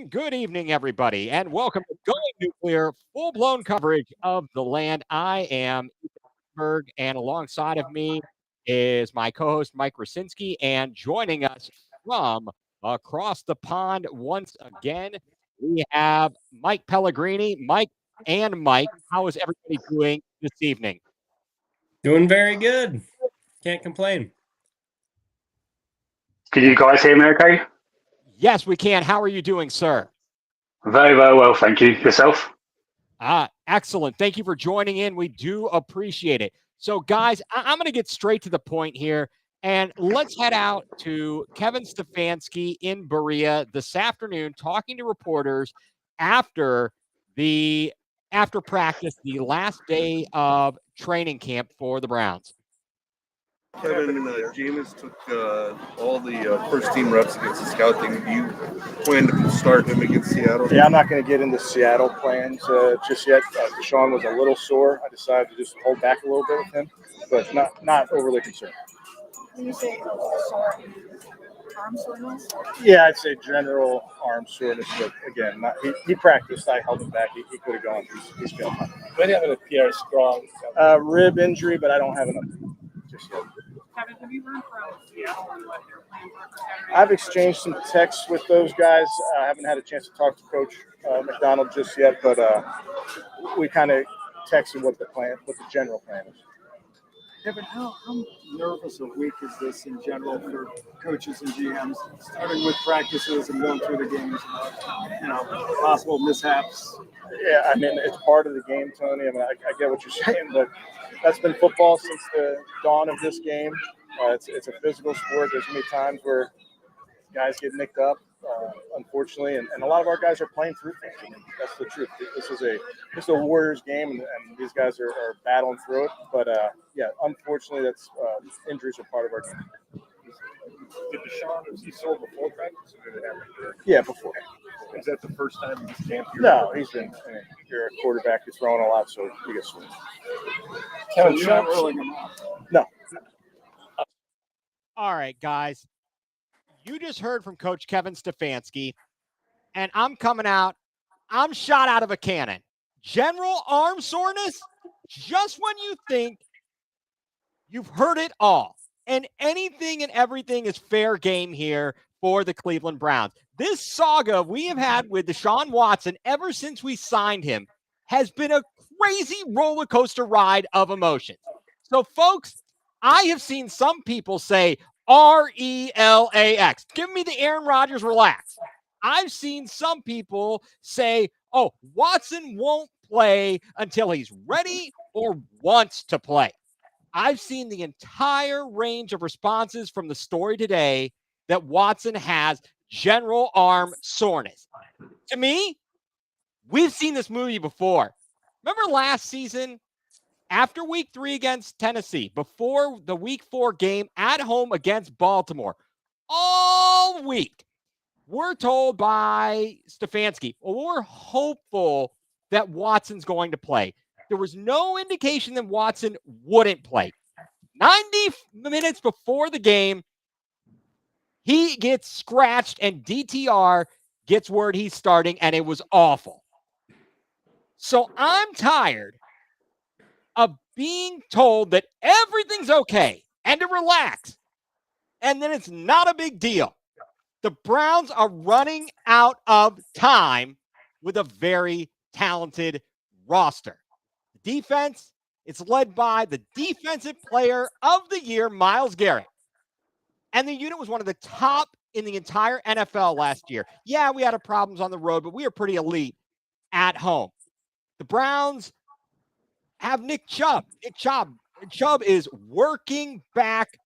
And good evening, everybody, and welcome to Going nuCLEar, full-blown coverage of the land. I am Ethan Berg, and alongside of me is my co-host Mike Rasinski, and joining us from across the pond once again, we have Mike Pellegrini. Mike, how is everybody doing this evening? Doing very good. Can't complain. Can you guys hear me okay? Yes, we can. How are you doing, sir? Very, very well, thank you. Yourself? Excellent. Thank you for joining in. We do appreciate it. So, guys, I'm going to get straight to the point here, and let's head out to Kevin Stefanski in Berea this afternoon, talking to reporters after practice, the last day of training camp for the Browns. Kevin, Jameis took all the first team reps against the scout team. Do you plan to start him against Seattle? Yeah, I'm not going to get into Seattle plans just yet. Deshaun was a little sore. I decided to just hold back a little bit with him, but not overly concerned. When you say sore, arm soreness? Yeah, I'd say general arm soreness, but again, he practiced. I held him back. He could have gone. He's feeling fine. When having a PR strong rib injury, but I don't have enough just yet. Kevin, have you learned from Seattle and what their plans are for Saturday? I've exchanged some texts with those guys. I haven't had a chance to talk to Coach McDonald just yet, but we kind of texted what the general plan is. Kevin, how nervous a week is this in general for coaches and GMs, starting with practices and going through the games, possible mishaps? Yeah, I mean, it's part of the game, Tony. I mean, I get what you're saying, but that's been football since the dawn of this game. It's a physical sport. There's going to be times where guys get nicked up, unfortunately, and a lot of our guys are playing through things. I mean, that's the truth. This is a Warriors game, and these guys are battling through it. But, yeah, unfortunately, that's injuries are part of our game. Did Deshaun, was he sore before practice or did it happen during? Yeah, before. Is that the first time he's camped here? No, you're a quarterback. You're throwing a lot, so you get swinged. Kevin, you're not rolling him out. No. All right, guys. You just heard from Coach Kevin Stefanski, and I'm coming out. I'm shot out of a cannon. General arm soreness? Just when you think you've heard it all. And anything and everything is fair game here for the Cleveland Browns. This saga we have had with Deshaun Watson ever since we signed him has been a crazy roller coaster ride of emotions. So, folks, I have seen some people say RELAX. Give me the Aaron Rodgers relax. I've seen some people say, oh, Watson won't play until he's ready or wants to play. I've seen the entire range of responses from the story today that Watson has general arm soreness. To me, we've seen this movie before. Remember last season, after week 3 against Tennessee, before the week 4 game at home against Baltimore, all week, we're told by Stefanski, well, we're hopeful that Watson's going to play. There was no indication that Watson wouldn't play. 90 minutes before the game, he gets scratched and DTR gets word he's starting, and it was awful. So I'm tired of being told that everything's okay and to relax, and then it's not a big deal. The Browns are running out of time with a very talented roster. The defense, it's led by the defensive player of the year, Myles Garrett. And the unit was one of the top in the entire NFL last year. Yeah, we had problems on the road, but we were pretty elite at home. The Browns have Nick Chubb. Chubb is working back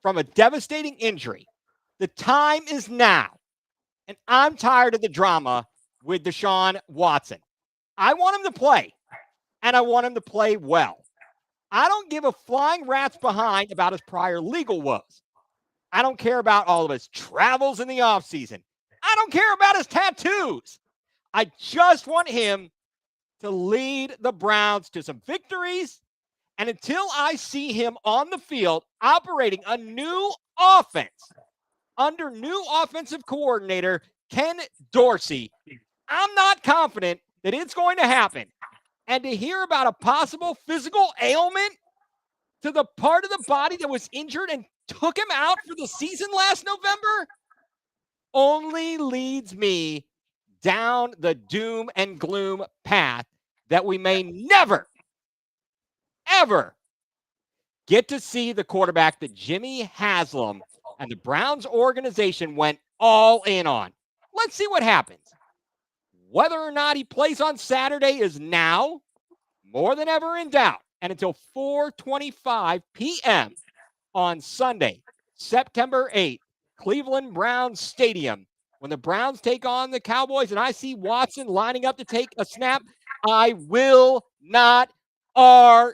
from a devastating injury. The time is now. And I'm tired of the drama with Deshaun Watson. I want him to play, and I want him to play well. I don't give a flying rat's behind about his prior legal woes. I don't care about all of his travels in the offseason. I don't care about his tattoos. I just want him to lead the Browns to some victories. And until I see him on the field operating a new offense under new offensive coordinator Ken Dorsey. I'm not confident that it's going to happen. And to hear about a possible physical ailment to the part of the body that was injured and took him out for the season last November only leads me down the doom and gloom path that we may never, ever get to see the quarterback that Jimmy Haslam and the Browns organization went all in on. Let's see what happens. Whether or not he plays on Saturday is now more than ever in doubt. And until 4:25 p.m. on Sunday, September 8th, Cleveland Browns Stadium, when the Browns take on the Cowboys and I see Watson lining up to take a snap, I will not RELAX.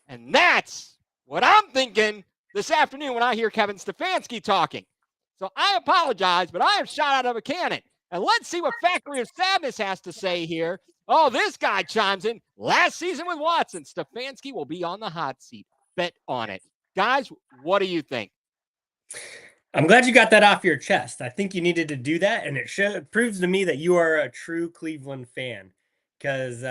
And that's what I'm thinking this afternoon when I hear Kevin Stefanski talking. So I apologize, but I am shot out of a cannon. And let's see what Factory of Sadness has to say here. Oh, this guy chimes in. Last season with Watson, Stefanski will be on the hot seat. Bet on it. Guys, what do you think? I'm glad you got that off your chest. I think you needed to do that, and it proves to me that you are a true Cleveland fan. Because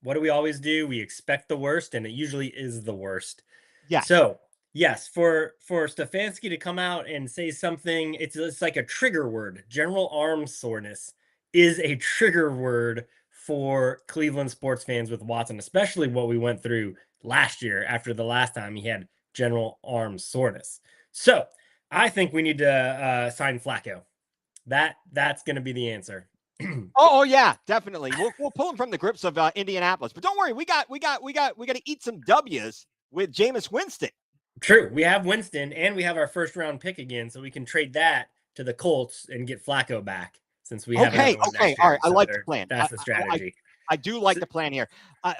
what do we always do? We expect the worst, and it usually is the worst. Yeah. So, yes, for Stefanski to come out and say something, it's like a trigger word. General arm soreness is a trigger word for Cleveland sports fans with Watson, especially what we went through last year after the last time he had general arm soreness. So I think we need to sign Flacco. That's going to be the answer. Oh yeah, definitely. We'll pull him from the grips of Indianapolis. But don't worry, we got to eat some W's with Jameis Winston. True. We have Winston and we have our first round pick again, so we can trade that to the Colts and get Flacco back since we have Okay. All right. I like the plan. That's the strategy. I do like the plan here.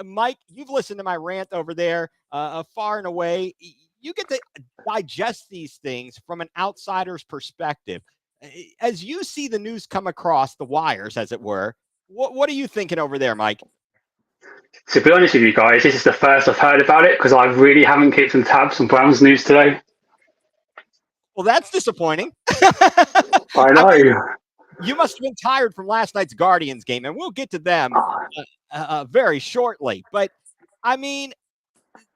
Mike, you've listened to my rant over there far and away. You get to digest these things from an outsider's perspective. As you see the news come across the wires, as it were, what are you thinking over there, Mike? To be honest with you guys, this is the first I've heard about it because I really haven't kept some tabs on Browns news today. Well, that's disappointing. I know. You must have been tired from last night's Guardians game, and we'll get to them very shortly. But, I mean,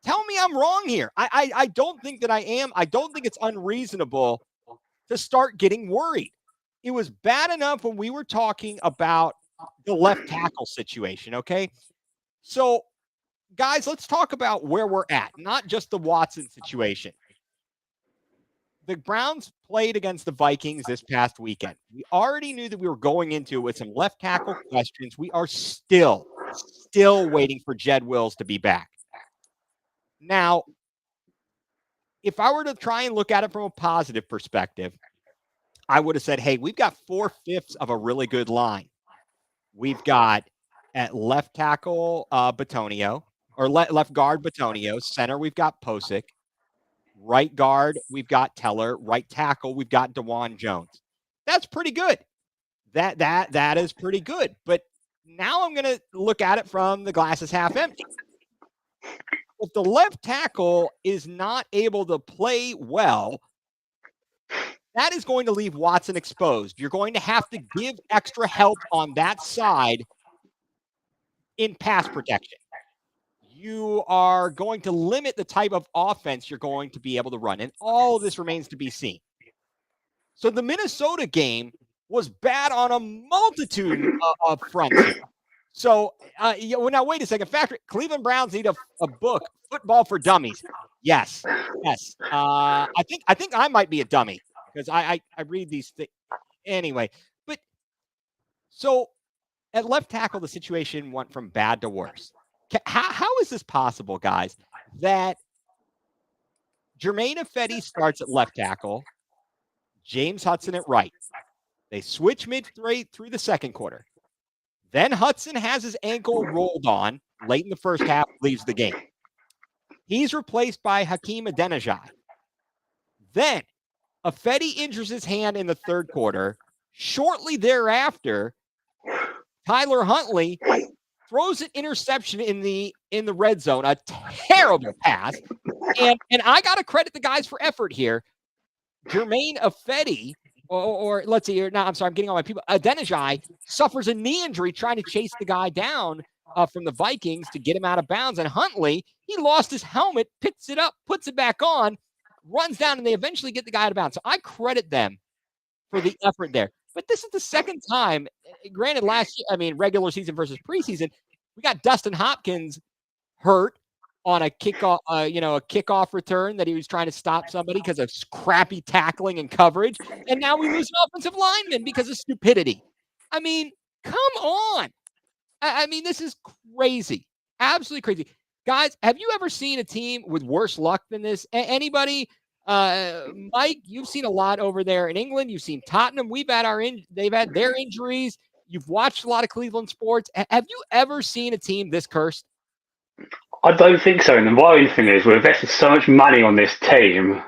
tell me I'm wrong here. I don't think that I am. I don't think it's unreasonable to start getting worried. It was bad enough when we were talking about the left tackle situation, okay? So, guys, let's talk about where we're at, not just the Watson situation. The Browns played against the Vikings this past weekend. We already knew that we were going into it with some left tackle questions. We are still waiting for Jed Wills to be back. Now, if I were to try and look at it from a positive perspective, I would have said, hey, we've got 4/5 of a really good line. We've got at left tackle Batonio, or left guard Batonio. Center, we've got Posick. Right guard, we've got Teller. Right tackle, we've got DeJuan Jones. That's pretty good. That is pretty good. But now I'm going to look at it from the glass is half empty. If the left tackle is not able to play well, that is going to leave Watson exposed. You're going to have to give extra help on that side in pass protection. You are going to limit the type of offense you're going to be able to run. And all of this remains to be seen. So the Minnesota game was bad on a multitude of fronts. So now wait a second. Factory, Cleveland Browns need a book, Football for Dummies. Yes. I think I might be a dummy because I read these things anyway. But so at left tackle, the situation went from bad to worse. How is this possible, guys, that Jermaine Ifedi starts at left tackle, James Hudson at right? They switch midway through the second quarter. Then Hudson has his ankle rolled on late in the first half, leaves the game. He's replaced by Hakeem Adeniji. Then Ifedi injures his hand in the third quarter. Shortly thereafter, Tyler Huntley throws an interception in the red zone, a terrible pass. And I got to credit the guys for effort here. Jermaine Ifedi, or let's see, I'm sorry, I'm getting all my people. Adeniji suffers a knee injury trying to chase the guy down from the Vikings to get him out of bounds. And Huntley, he lost his helmet, picks it up, puts it back on, runs down, and they eventually get the guy out of bounds. So I credit them for the effort there. But this is the second time, granted, last year, I mean, regular season versus preseason, we got Dustin Hopkins hurt on a kickoff, a kickoff return that he was trying to stop somebody because of crappy tackling and coverage. And now we lose an offensive lineman because of stupidity. I mean, come on. I mean, this is crazy. Absolutely crazy. Guys, have you ever seen a team with worse luck than this? Anybody? Mike, you've seen a lot over there in England. You've seen Tottenham. They've had their injuries. You've watched a lot of Cleveland sports. Have you ever seen a team this cursed? I don't think so. And the worrying thing is we're investing so much money on this team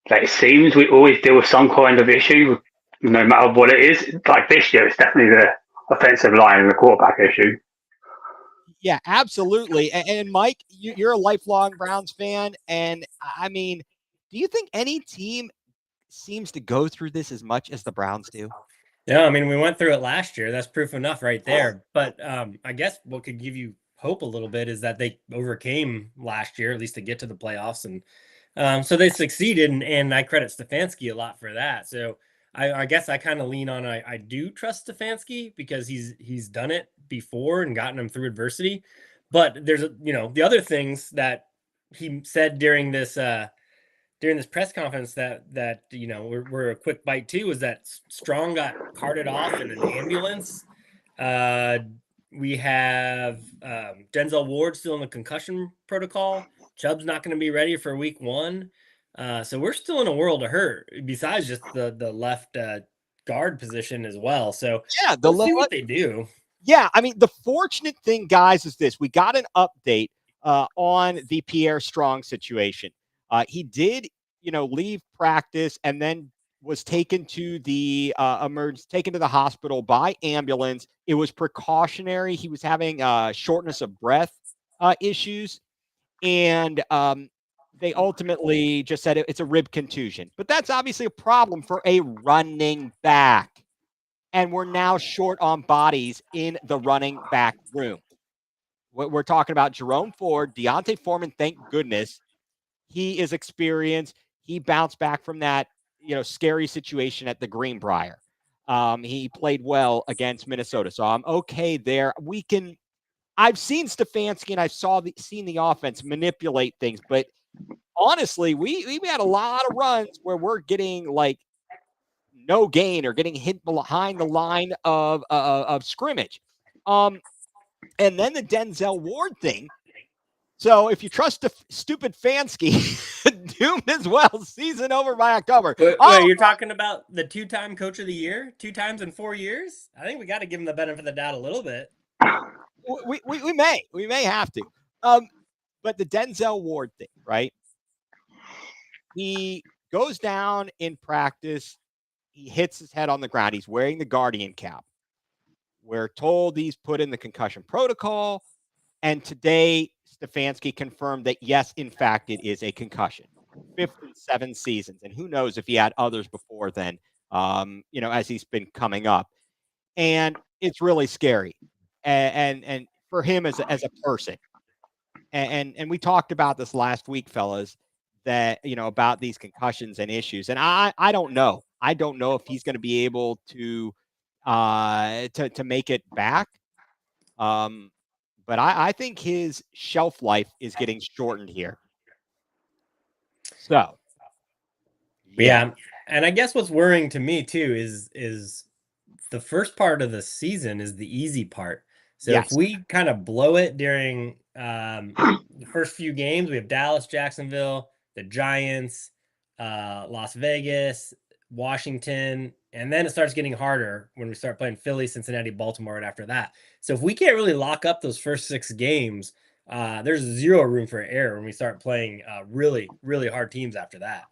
that it seems we always deal with some kind of issue, no matter what it is. Like this year, it's definitely the offensive line and the quarterback issue. Yeah, absolutely. And Mike, you're a lifelong Browns fan. And I mean, do you think any team seems to go through this as much as the Browns do? Yeah, I mean, we went through it last year. That's proof enough right there. But I guess what could give you hope a little bit is that they overcame last year, at least to get to the playoffs. And so they succeeded. And I credit Stefanski a lot for that. So I guess I kind of lean on, I do trust Stefanski because he's done it before and gotten him through adversity. But there's, the other things that he said during this press conference that were a quick bite too, was that Strong got carted off in an ambulance. We have Denzel Ward still in the concussion protocol. Chubb's not going to be ready for week 1. So we're still in a world of hurt besides just the left guard position as well. So yeah, we'll see what they do. Yeah, I mean, the fortunate thing, guys, is this. We got an update on the Pierre Strong situation. He did, leave practice and then was taken to the taken to the hospital by ambulance. It was precautionary. He was having shortness of breath issues. And they ultimately just said it's a rib contusion. But that's obviously a problem for a running back. And we're now short on bodies in the running back room. We're talking about Jerome Ford, Deontay Foreman, thank goodness. He is experienced. He bounced back from that, scary situation at the Greenbrier. He played well against Minnesota. So I'm okay there. I've seen Stefanski and I've seen the offense manipulate things, but honestly, we had a lot of runs where we're getting like no gain or getting hit behind the line of scrimmage. And then the Denzel Ward thing. So if you trust the stupid Fansky, doomed as well, season over by October. Wait, you're talking about the 2-time coach of the year, 2 times in 4 years? I think we got to give him the benefit of the doubt a little bit. We may have to. But the Denzel Ward thing, right? He goes down in practice. He hits his head on the ground. He's wearing the Guardian cap. We're told he's put in the concussion protocol. And today, Stefanski confirmed that, yes, in fact, it is a concussion. 5th in 7 seasons. And who knows if he had others before then, as he's been coming up. And it's really scary. And for him as a person. And we talked about this last week, fellas, that, about these concussions and issues. And I don't know. I don't know if he's going to be able to make it back. But I think his shelf life is getting shortened here. So, yeah. And I guess what's worrying to me too is the first part of the season is the easy part. So yes. If we kind of blow it during the first few games, we have Dallas, Jacksonville, the Giants, Las Vegas, Washington, and then it starts getting harder when we start playing Philly, Cincinnati, Baltimore, and after that. So if we can't really lock up those first 6 games, there's zero room for error when we start playing really, really hard teams after that.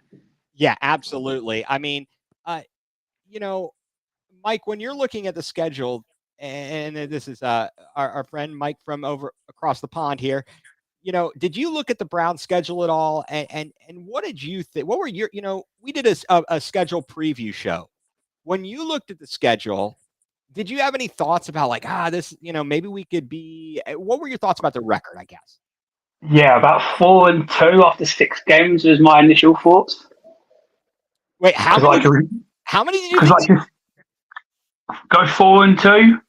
Yeah, absolutely. I mean, Mike, when you're looking at the schedule, and this is our friend Mike from over across the pond here, did you look at the Browns schedule at all? And what did you think? What were your, we did a schedule preview show. When you looked at the schedule, did you have any thoughts about like, this, maybe we could be, what were your thoughts about the record, I guess? Yeah, about 4-2 after 6 games was my initial thoughts. Wait, how many did you think? Like, go 4-2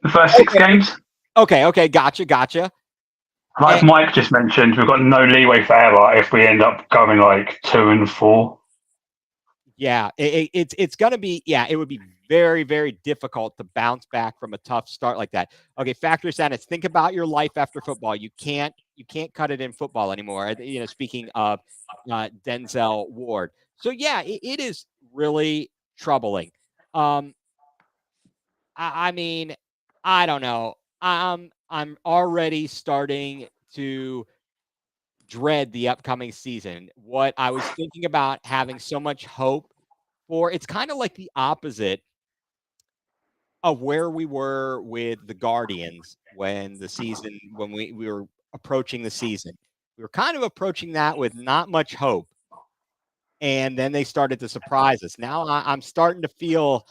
the first 6 games. Okay, gotcha. Like Mike just mentioned, we've got no leeway for error if we end up going like 2-4. Yeah, it's gonna be. Yeah, it would be very, very difficult to bounce back from a tough start like that. Okay, factory sentence. Think about your life after football. You can't cut it in football anymore. Speaking of Denzel Ward. So yeah, it is really troubling. I mean, I don't know. I'm already starting to dread the upcoming season. What I was thinking about having so much hope for, it's kind of like the opposite of where we were with the Guardians when we were approaching the season. We were kind of approaching that with not much hope. And then they started to surprise us. Now I'm starting to feel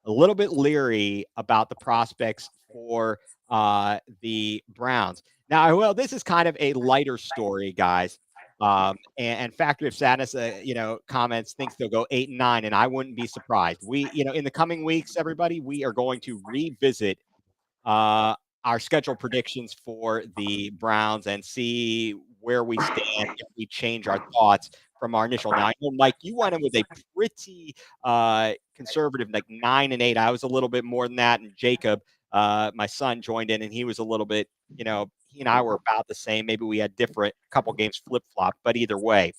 a little bit leery about the prospects for the Browns. Now, well, this is kind of a lighter story, guys. And Factory of Sadness, comments thinks they'll go 8-9, and I wouldn't be surprised. We, in the coming weeks, everybody, we are going to revisit our schedule predictions for the Browns and see where we stand if we change our thoughts from our initial. Now, I know, Mike, you went in with a pretty conservative, like 9-8. I was a little bit more than that, and Jacob, my son, joined in, and he was a little bit, he and I were about the same. Maybe we had different couple games flip-flop, but either way.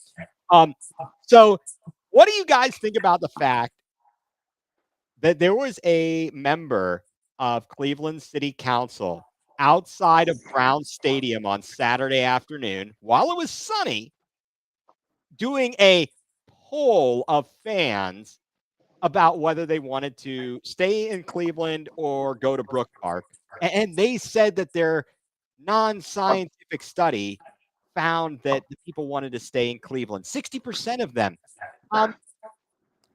So what do you guys think about the fact that there was a member of Cleveland City Council outside of Brown Stadium on Saturday afternoon while it was sunny doing a poll of fans about whether they wanted to stay in Cleveland or go to Brook Park? And they said that their non-scientific study found that the people wanted to stay in Cleveland. 60% of them.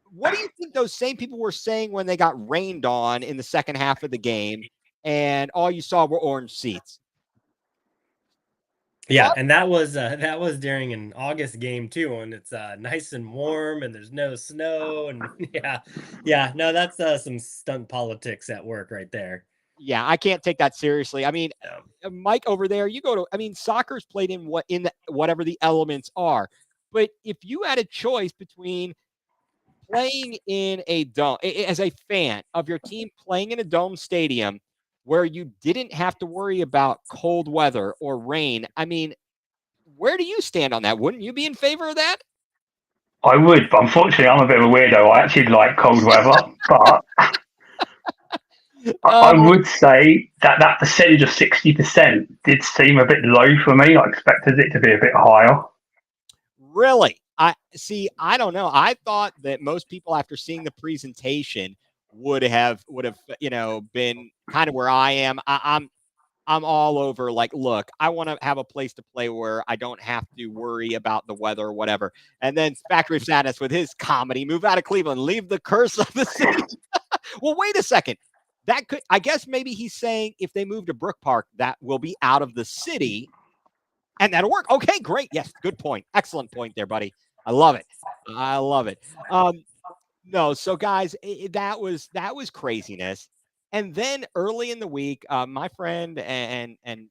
What do you think those same people were saying when they got rained on in the second half of the game and all you saw were orange seats? Yeah, and that was during an August game too, and it's nice and warm, and there's no snow, and no, that's some stunt politics at work right there. Yeah, I can't take that seriously. I mean, Mike over there, you go to. I mean, soccer's played in whatever the elements are, but if you had a choice between playing in a dome as a fan of your team playing in a dome stadium where you didn't have to worry about cold weather or rain, I mean, where do you stand on that? Wouldn't you be in favor of that? I would, but unfortunately, I'm a bit of a weirdo. I actually like cold weather, but I would say that percentage of 60% did seem a bit low for me. I expected it to be a bit higher. Really? I don't know. I thought that most people, after seeing the presentation, would have been kind of where I am. I'm all over, like, look, I want to have a place to play where I don't have to worry about the weather or whatever. And then Factory of Sadness with his comedy, move out of Cleveland, leave the curse of the city. Well, wait a second. I guess maybe he's saying if they move to Brook Park, that will be out of the city. And that'll work. Okay, great. Yes, good point. Excellent point there, buddy. I love it. No, so guys, that was craziness. And then early in the week, my friend and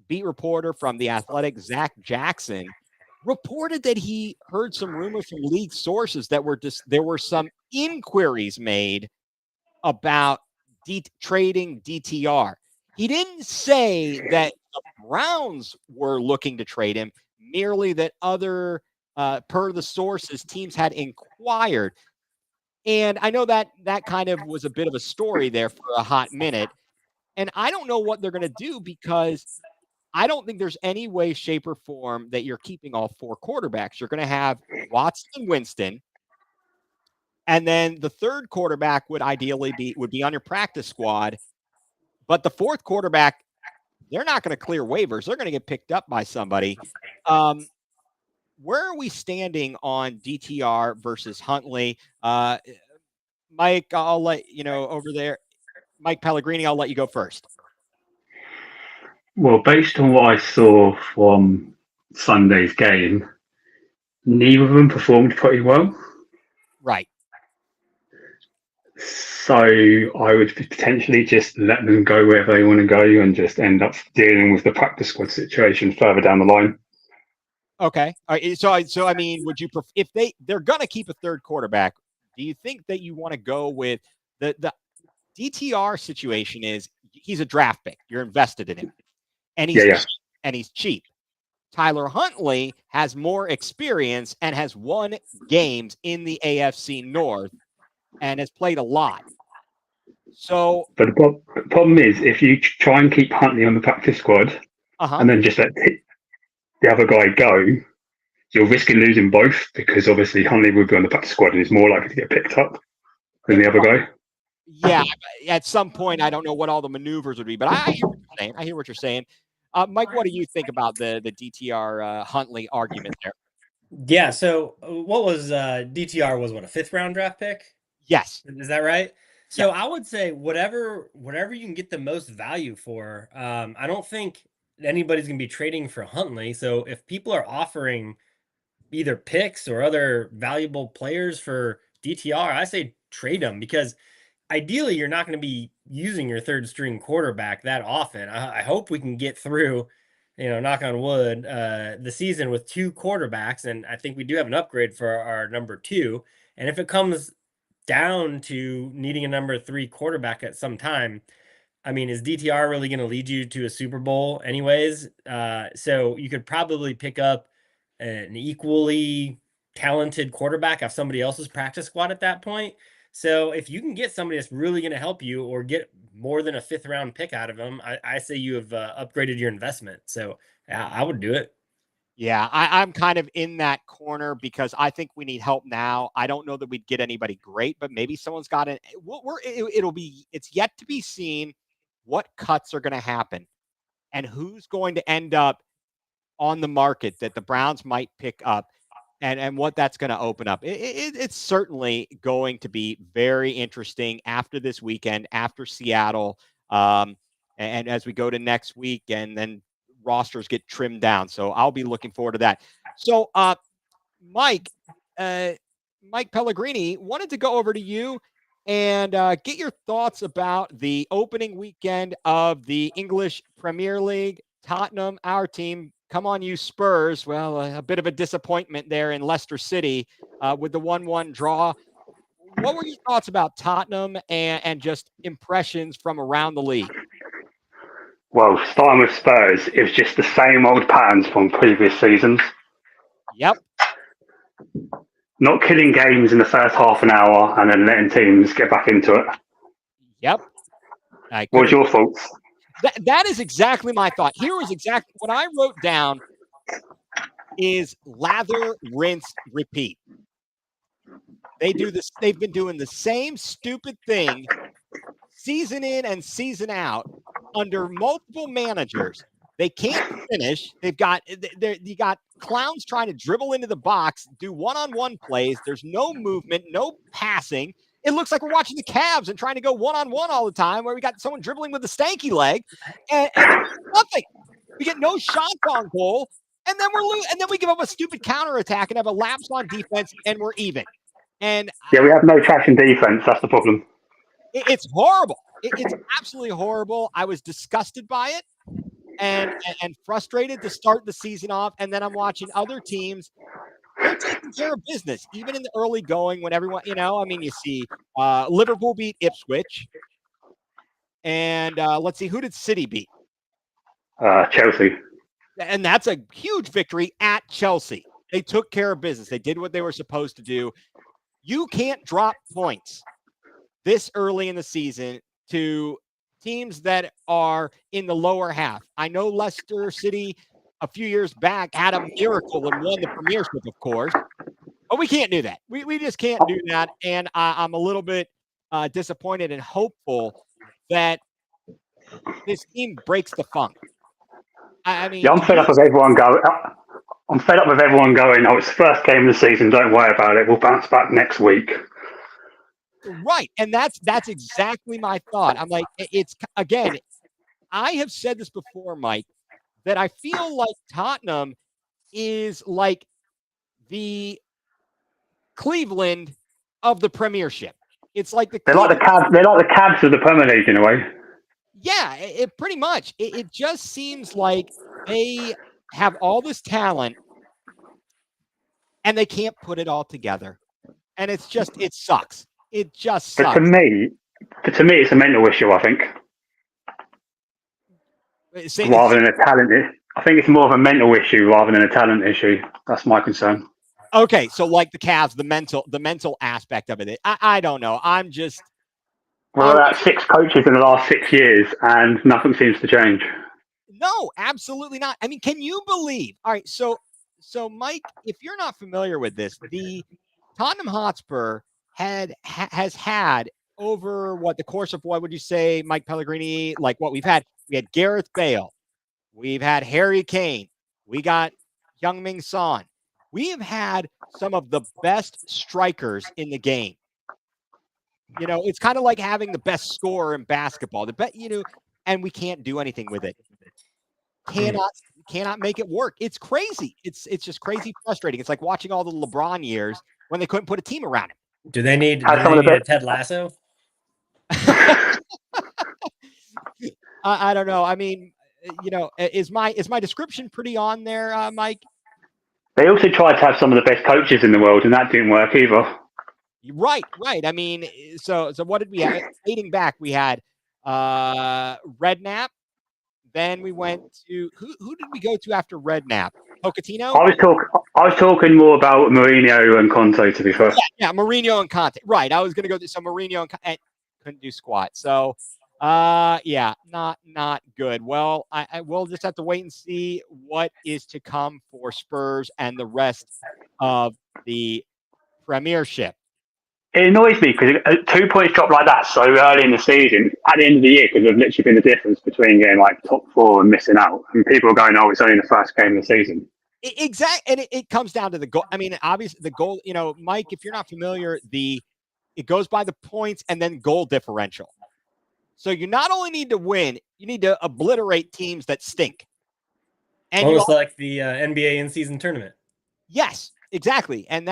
beat reporter from The Athletic, Zach Jackson, reported that he heard some rumors from league sources that there were some inquiries made about trading DTR. He didn't say that the Browns were looking to trade him, merely that other, per the sources, teams had inquired. And I know that kind of was a bit of a story there for a hot minute. And I don't know what they're going to do because I don't think there's any way, shape, or form that you're keeping all 4 quarterbacks. You're going to have Watson and Winston. And then the third quarterback would ideally be on your practice squad. But the fourth quarterback they're not going to clear waivers. They're going to get picked up by somebody. Where are we standing on DTR versus Huntley? Mike, I'll let you know over there. Mike Pellegrini, I'll let you go first. Well, based on what I saw from Sunday's game, neither of them performed pretty well. Right. So I would potentially just let them go wherever they want to go and just end up dealing with the practice squad situation further down the line. Okay. All right. So I mean, would you if they're going to keep a third quarterback? Do you think that you want to go with the DTR situation? Is he's a draft pick? You're invested in him, and he's cheap. Tyler Huntley has more experience and has won games in the AFC North and has played a lot. So, but the problem is, if you try and keep Huntley on the practice squad and then just let the other guy go, you're risking losing both, because obviously Huntley would be on the practice squad and is more likely to get picked up than the other guy. Yeah, at some point, I don't know what all the maneuvers would be, but I hear what you're saying. I hear what you're saying. Mike, what do you think about the DTR Huntley argument there? Yeah. So what was DTR was what, a 5th round draft pick? Yes. Is that right? So I would say whatever you can get the most value for. I don't think anybody's going to be trading for Huntley. So if people are offering either picks or other valuable players for DTR, I say trade them, because ideally you're not going to be using your 3rd string quarterback that often. I hope we can get through, knock on wood, the season with 2 quarterbacks. And I think we do have an upgrade for our number 2. And if it comes down to needing a number 3 quarterback at some time, I mean, is DTR really going to lead you to a Super Bowl anyways? So you could probably pick up an equally talented quarterback off somebody else's practice squad at that point. So if you can get somebody that's really going to help you, or get more than a 5th round pick out of them, I say you have upgraded your investment. So I would do it. Yeah, I'm kind of in that corner because I think we need help now. I don't know that we'd get anybody great, but maybe someone's got it. It's yet to be seen what cuts are going to happen and who's going to end up on the market that the Browns might pick up, and what that's going to open up. It's certainly going to be very interesting after this weekend, after Seattle, and as we go to next week, and then rosters get trimmed down. So I'll be looking forward to that. So, Mike Pellegrini, wanted to go over to you and get your thoughts about the opening weekend of the English Premier League. Tottenham, our team, come on you Spurs. Well, a bit of a disappointment there in Leicester City with the 1-1 draw. What were your thoughts about Tottenham and just impressions from around the league? Well, starting with Spurs, it was just the same old patterns from previous seasons. Yep. Not killing games in the first half an hour and then letting teams get back into it. Yep. What was your thoughts? That is exactly my thought. Here was exactly what I wrote down is lather, rinse, repeat. They do this. They've been doing the same stupid thing season in and season out under multiple managers. They can't finish. You got clowns trying to dribble into the box, do one-on-one plays. There's no movement, no passing. It looks like we're watching the Cavs and trying to go one-on-one all the time, where we got someone dribbling with a stanky leg, and nothing. We get no shots on goal, and then and then we give up a stupid counterattack and have a lapse on defense, and we're even. And yeah, we have no traction defense. That's the problem. It's horrible. It's absolutely horrible. I was disgusted by it and frustrated to start the season off. And then I'm watching other teams. They're taking care of business, even in the early going when everyone, you see Liverpool beat Ipswich. And let's see, who did City beat? Chelsea. And that's a huge victory at Chelsea. They took care of business. They did what they were supposed to do. You can't drop points this early in the season to teams that are in the lower half. I know Leicester City a few years back had a miracle and won the Premiership, of course, but we can't do that. We just can't do that. And I'm a little bit disappointed and hopeful that this team breaks the funk. I mean, Yeah, I'm fed up with everyone going. I'm fed up with everyone going. Oh, it's the first game of the season. Don't worry about it. We'll bounce back next week. right, and that's exactly my thought. I'm like, it's again. I have said this before, Mike, that I feel like Tottenham is like the Cleveland of the Premiership. It's like the They're like the Cleveland. Cavs. They're like the Cavs of the Premier League in a way. Yeah, it pretty much. It just seems like they have all this talent and they can't put it all together. And it sucks. It just But to sucks. me, it's a mental issue. I think rather than a talent. I think it's more of a mental issue rather than a talent issue. That's my concern. Okay, so like the Cavs, the mental aspect of it. I don't know. I'm just We're at 6 coaches in the last 6 years, and nothing seems to change. no, absolutely not. I mean, can you believe? All right, so Mike, if you're not familiar with this, the Tottenham Hotspur has had over the course of what would you say, Mike Pellegrini? Like what we've had, we had Gareth Bale, we've had Harry Kane, we got Heung-min Son. We have had some of the best strikers in the game. You know, it's kind of like having the best scorer in basketball. And we can't do anything with it. Cannot make it work. It's crazy. It's just crazy frustrating. It's like watching all the LeBron years when they couldn't put a team around him. Do they need a Ted Lasso? I don't know. I mean, is my description pretty on there, Mike? They also tried to have some of the best coaches in the world, and that didn't work either. Right. I mean, so what did we have? Dating back, we had Redknapp. Then we went to who did we go to after Redknapp? Pochettino? I was talking more about Mourinho and Conte, to be fair. Yeah, Mourinho and Conte. Right. I was going to go to some Mourinho and couldn't do squat. So, yeah, not good. Well, I will just have to wait and see what is to come for Spurs and the rest of the Premiership. It annoys me because 2 points drop like that so early in the season, at the end of the year, could have literally been the difference between getting like top 4 and missing out. And people are going, "Oh, it's only the first game of the season." Exactly, and it comes down to the goal. I mean, obviously the goal. You know, Mike, if you're not familiar, it goes by the points and then goal differential. So you not only need to win, you need to obliterate teams that stink. And almost like the NBA in-season tournament. Yes, exactly, and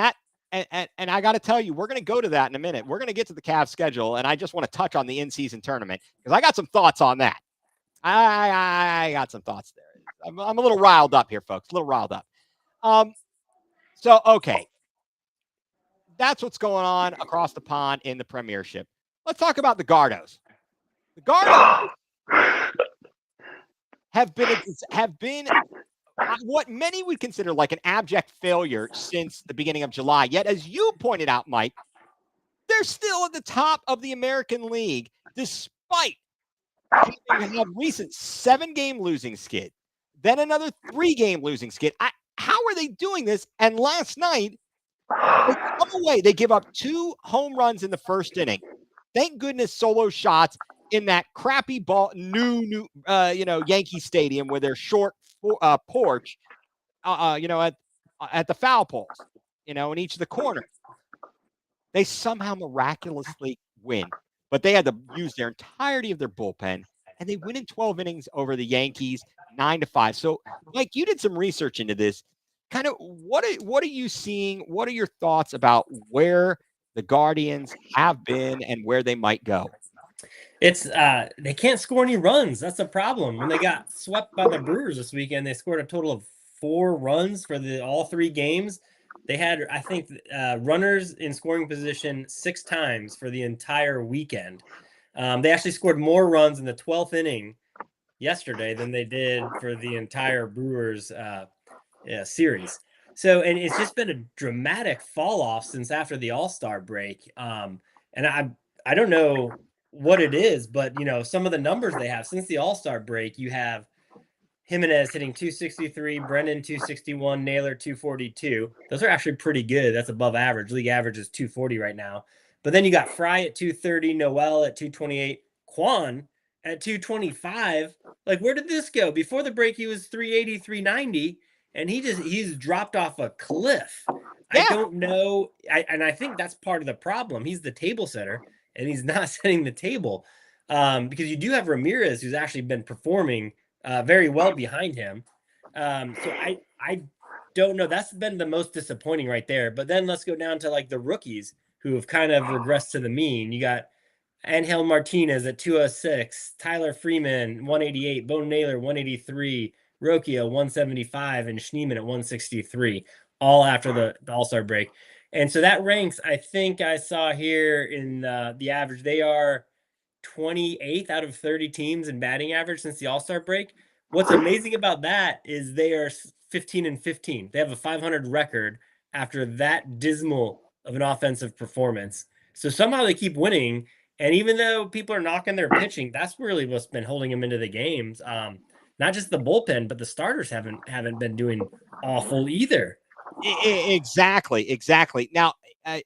I got to tell you, we're going to go to that in a minute. We're going to get to the Cavs schedule, and I just want to touch on the in-season tournament because I got some thoughts on that. I got some thoughts there. I'm a little riled up here, folks. A little riled up. So, okay. That's what's going on across the pond in the Premiership. Let's talk about the Gardos. The Gardos have been what many would consider like an abject failure since the beginning of July. Yet, as you pointed out, Mike, they're still at the top of the American League, despite having a recent 7-game losing skid, then another 3-game losing skid. How are they doing this? And last night, they give up 2 home runs in the first inning. Thank goodness solo shots in that crappy Yankee Stadium with their short porch, at the foul poles, in each of the corners. They somehow miraculously win, but they had to use their entirety of their bullpen, and they win in 12 innings over the Yankees, 9-5. So, Mike, you did some research into this. Kind of what are you seeing? What are your thoughts about where the Guardians have been and where they might go? It's they can't score any runs. That's the problem. When they got swept by the Brewers this weekend, they scored a total of 4 runs for all 3 games. They had, I think, runners in scoring position 6 times for the entire weekend. They actually scored more runs in the 12th inning yesterday than they did for the entire Brewers series. So, and it's just been a dramatic fall off since after the All-Star break. And I don't know what it is, but some of the numbers they have since the All-Star break, you have Jimenez hitting 263, Brennan 261, Naylor 242. Those are actually pretty good. That's above average. League average is 240 right now. But then you got Fry at 230, Noel at 228, Kwan at 225. Like, where did this go? Before the break, he was 380, 390, and he's dropped off a cliff. Yeah. I don't know. I think that's part of the problem. He's the table setter, and he's not setting the table. Because you do have Ramirez, who's actually been performing very well behind him. So I don't know. That's been the most disappointing right there. But then let's go down to like the rookies who have kind of regressed to the mean. You got Angel Martinez at 206, Tyler Freeman 188, Bo Naylor 183, Rokia 175, and Schneeman at 163, all after the All-Star break. And so that ranks, I think I saw here in the average, they are 28th out of 30 teams in batting average since the All-Star break. What's amazing about that is they are 15-15. They have a 500 record after that dismal of an offensive performance. So somehow they keep winning. And even though people are knocking their pitching, that's really what's been holding them into the games. Not just the bullpen, but the starters haven't been doing awful either. Exactly. Now,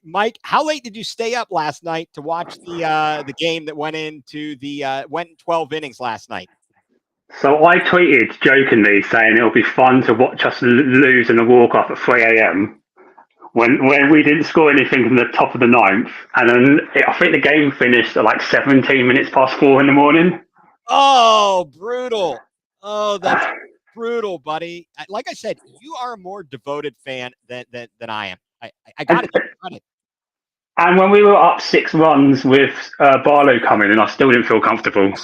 Mike, how late did you stay up last night to watch the game that went in 12 innings last night? So I tweeted jokingly saying it'll be fun to watch us lose in a walk-off at 3 a.m. when we didn't score anything in the top of the ninth, and then I think the game finished at like 17 minutes past 4 in the morning. Oh, brutal! Oh, that's brutal, buddy. Like I said, you are a more devoted fan than I am. I got it. And when we were up 6 runs with Barlow coming in, I still didn't feel comfortable.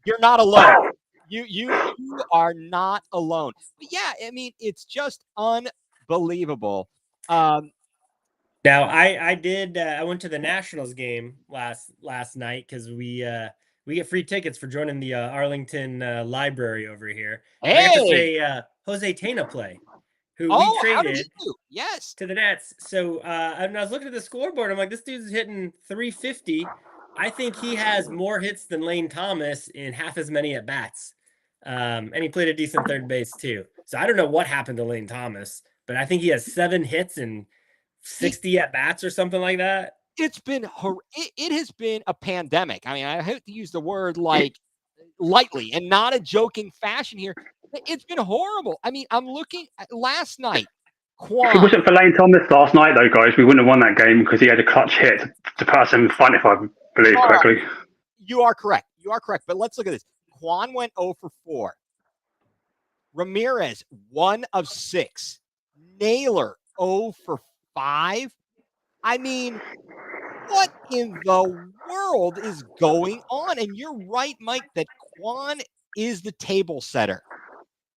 You're not alone. You are not alone. But yeah, I mean, it's just unbelievable. Now I went to the Nationals game last night because we get free tickets for joining the Arlington library over here. Hey! I got to say Jose Tena play, who we traded to the Nats. So and I was looking at the scoreboard. I'm like, this dude's hitting 350. I think he has more hits than Lane Thomas in half as many at bats. And he played a decent third base too. So I don't know what happened to Lane Thomas, but I think he has 7 hits and 60 at bats or something like that. It's been it has been a pandemic. I mean, I hate to use the word like lightly and not a joking fashion here. It's been horrible. I mean, I'm looking at last night. If it wasn't for Lane Thomas last night, though, guys, we wouldn't have won that game because he had a clutch hit to pass him in front, if I believe correctly. You are correct. But let's look at this. Quan went 0 for 4. Ramirez, 1 of 6. Naylor, 0 for 5. I mean, what in the world is going on? And you're right, Mike, that Quan is the table setter.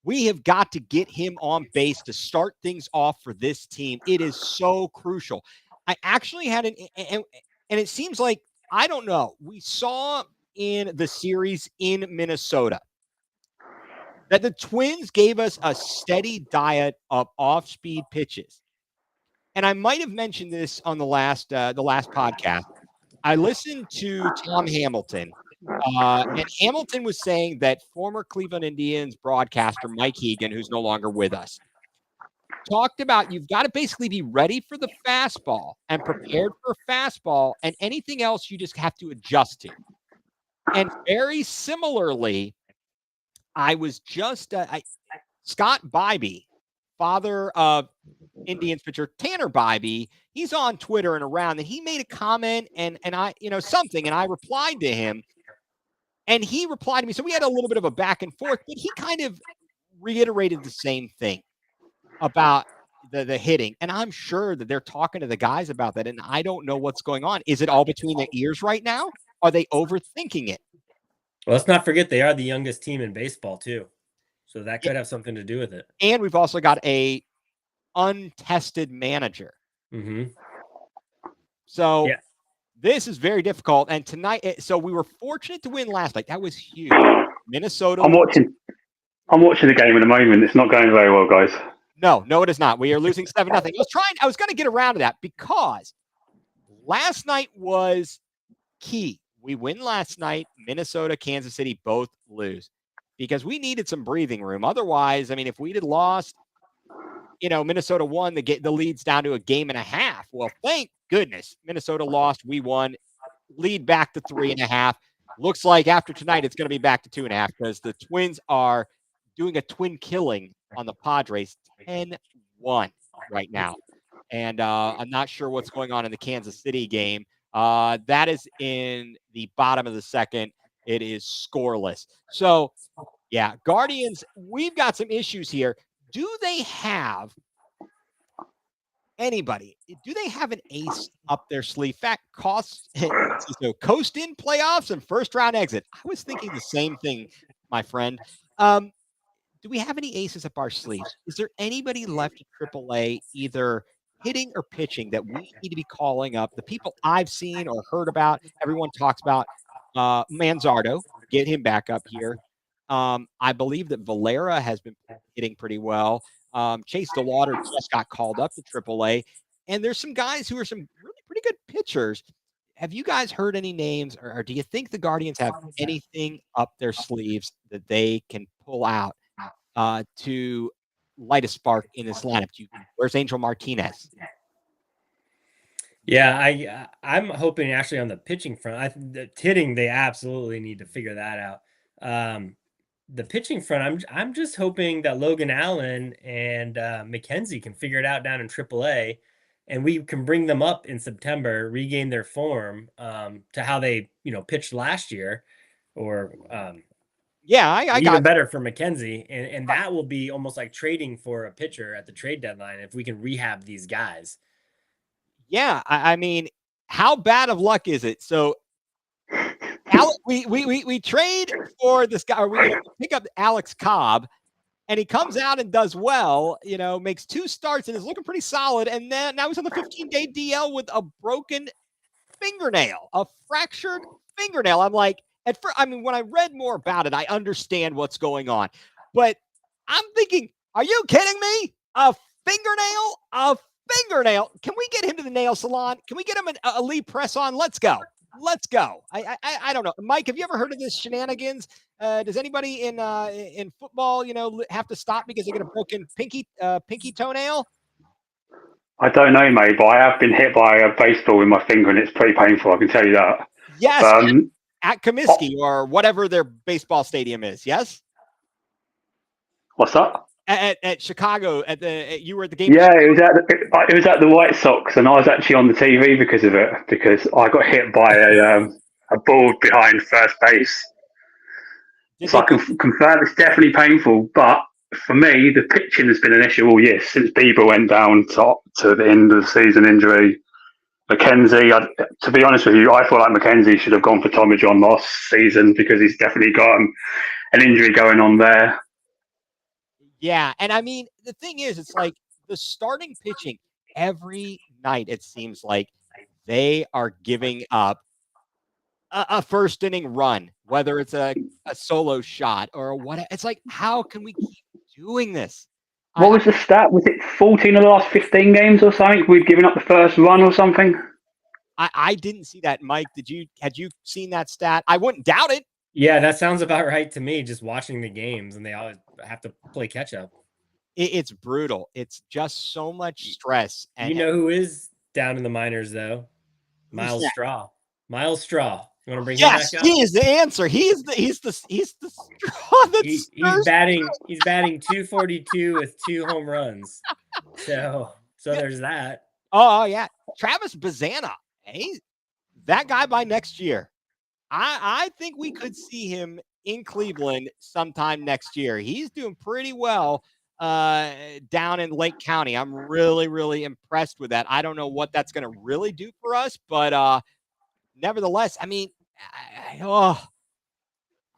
We have got to get him on base to start things off for this team. It is so crucial. I actually had and it seems like, I don't know, we saw in the series in Minnesota that the Twins gave us a steady diet of off-speed pitches. And I might have mentioned this on the last podcast. I listened to Tom Hamilton, and Hamilton was saying that former Cleveland Indians broadcaster Mike Hegan, who's no longer with us, talked about you've got to basically be ready for the fastball and prepared for a fastball, and anything else you just have to adjust to. And very similarly, I was just Scott Bybee, father of Indians pitcher Tanner Bybee, he's on Twitter and around, and he made a comment and I, something, and I replied to him, and he replied to me. So we had a little bit of a back and forth, but he kind of reiterated the same thing about the hitting. And I'm sure that they're talking to the guys about that, and I don't know what's going on. Is it all between their ears right now? Are they overthinking it? Well, let's not forget they are the youngest team in baseball too. So that could have something to do with it. And we've also got a untested manager. Mm-hmm. So this is very difficult. And tonight, so we were fortunate to win last night. That was huge. Minnesota. I'm watching the game in a moment. It's not going very well, guys. No, it is not. We are losing 7-0. I was going to get around to that because last night was key. We win last night. Minnesota, Kansas City both lose because we needed some breathing room. Otherwise, I mean, if we'd had lost, Minnesota won, the lead's down to a game and a half. Well, thank goodness Minnesota lost. We won, lead back to 3.5. looks like after tonight, it's going to be back to 2.5 because the Twins are doing a twin killing on the Padres, 10-1 right now. And I'm not sure what's going on in the Kansas City game. That is in the bottom of the second. It is scoreless. So, yeah, Guardians, we've got some issues here. Do they have anybody? Do they have an ace up their sleeve? Fact, cost, so coast in playoffs and first round exit. I was thinking the same thing, my friend. Do we have any aces up our sleeves? Is there anybody left at AAA, either hitting or pitching, that we need to be calling up? The people I've seen or heard about, everyone talks about Manzardo, get him back up here. I believe that Valera has been hitting pretty well. Chase DeLauder just got called up to AAA. And there's some guys who are some really pretty good pitchers. Have you guys heard any names, or do you think the Guardians have anything up their sleeves that they can pull out to light a spark in this lineup? Where's Angel Martinez? Yeah, I'm hoping actually on the pitching front. The hitting, they absolutely need to figure that out. The pitching front, I'm just hoping that Logan Allen and McKenzie can figure it out down in AAA, and we can bring them up in September, regain their form to how they pitched last year, or yeah, I even got better for McKenzie, and that will be almost like trading for a pitcher at the trade deadline if we can rehab these guys. Yeah, I mean, how bad of luck is it? So, we trade for this guy, or we pick up Alex Cobb, and he comes out and does well. Makes 2 starts and is looking pretty solid. And then now he's on the 15-day DL with a broken fingernail, a fractured fingernail. I'm like, when I read more about it, I understand what's going on, but I'm thinking, are you kidding me? A fingernail? Can we get him to the nail salon? Can we get him a Lee press on? Let's go. I don't know. Mike, have you ever heard of this shenanigans? Does anybody in football, have to stop because they get a broken pinky toenail? I don't know, mate, but I have been hit by a baseball with my finger, and it's pretty painful. I can tell you that. Yes, at Comiskey or whatever their baseball stadium is. Yes. What's that? At Chicago, you were at the game. Yeah, it was at the White Sox, and I was actually on the TV because of it, because I got hit by a ball behind first base. So I can confirm it's definitely painful, but for me, the pitching has been an issue all year since Bieber went down to the end of the season injury. McKenzie, to be honest with you, I feel like McKenzie should have gone for Tommy John last season because he's definitely got an injury going on there. Yeah, and I mean, the thing is, it's like the starting pitching every night, it seems like they are giving up a first inning run, whether it's a solo shot or what. It's like, how can we keep doing this? What was the stat? Was it 14 of the last 15 games or something? We'd given up the first run or something? I didn't see that. Mike, had you seen that stat? I wouldn't doubt it. Yeah, that sounds about right to me, just watching the games, and they all have to play catch up. It's brutal. It's just so much stress. And you know who is down in the minors, though? Miles Straw. Miles Straw. You want to bring him back up? He is the answer. He's the straw that's he's batting 242 with 2 home runs. So there's that. Oh yeah. Travis Bazana. Hey, that guy by next year. I think we could see him in Cleveland sometime next year. He's doing pretty well down in Lake County. I'm really, really impressed with that. I don't know what that's going to really do for us, but nevertheless, I mean,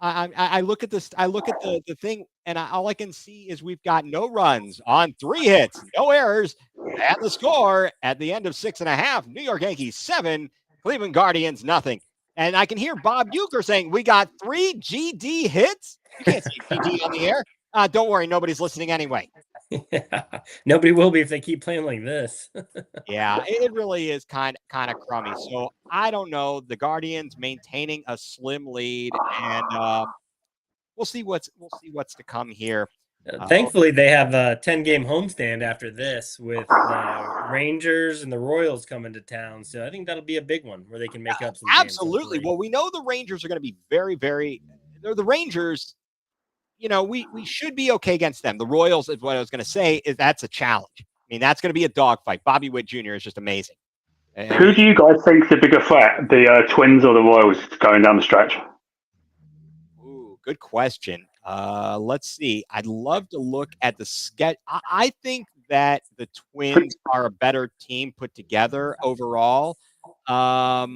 I look at this. I look at the thing, and all I can see is we've got no runs on 3 hits, no errors, and the score at the end of 6.5. New York Yankees 7, Cleveland Guardians nothing. And I can hear Bob Uecker saying we got 3 GD hits. You can't say GD on the air. Don't worry, nobody's listening anyway. Yeah, nobody will be if they keep playing like this. Yeah, it really is kind of crummy. So I don't know. The Guardians maintaining a slim lead, and we'll see what's to come here Thankfully, they have a 10-game homestand after this with the Rangers and the Royals coming to town. So I think that'll be a big one where they can make up some games. Absolutely. Well, we know the Rangers are going to be very, very. They're the Rangers. We should be okay against them. The Royals is what I was going to say. Is that's a challenge. I mean, that's going to be a dogfight. Bobby Witt Jr. is just amazing. Who do you guys think is the bigger threat, the Twins or the Royals going down the stretch? Ooh, good question. Let's see. I'd love to look at the sketch. I think that the Twins are a better team put together overall. But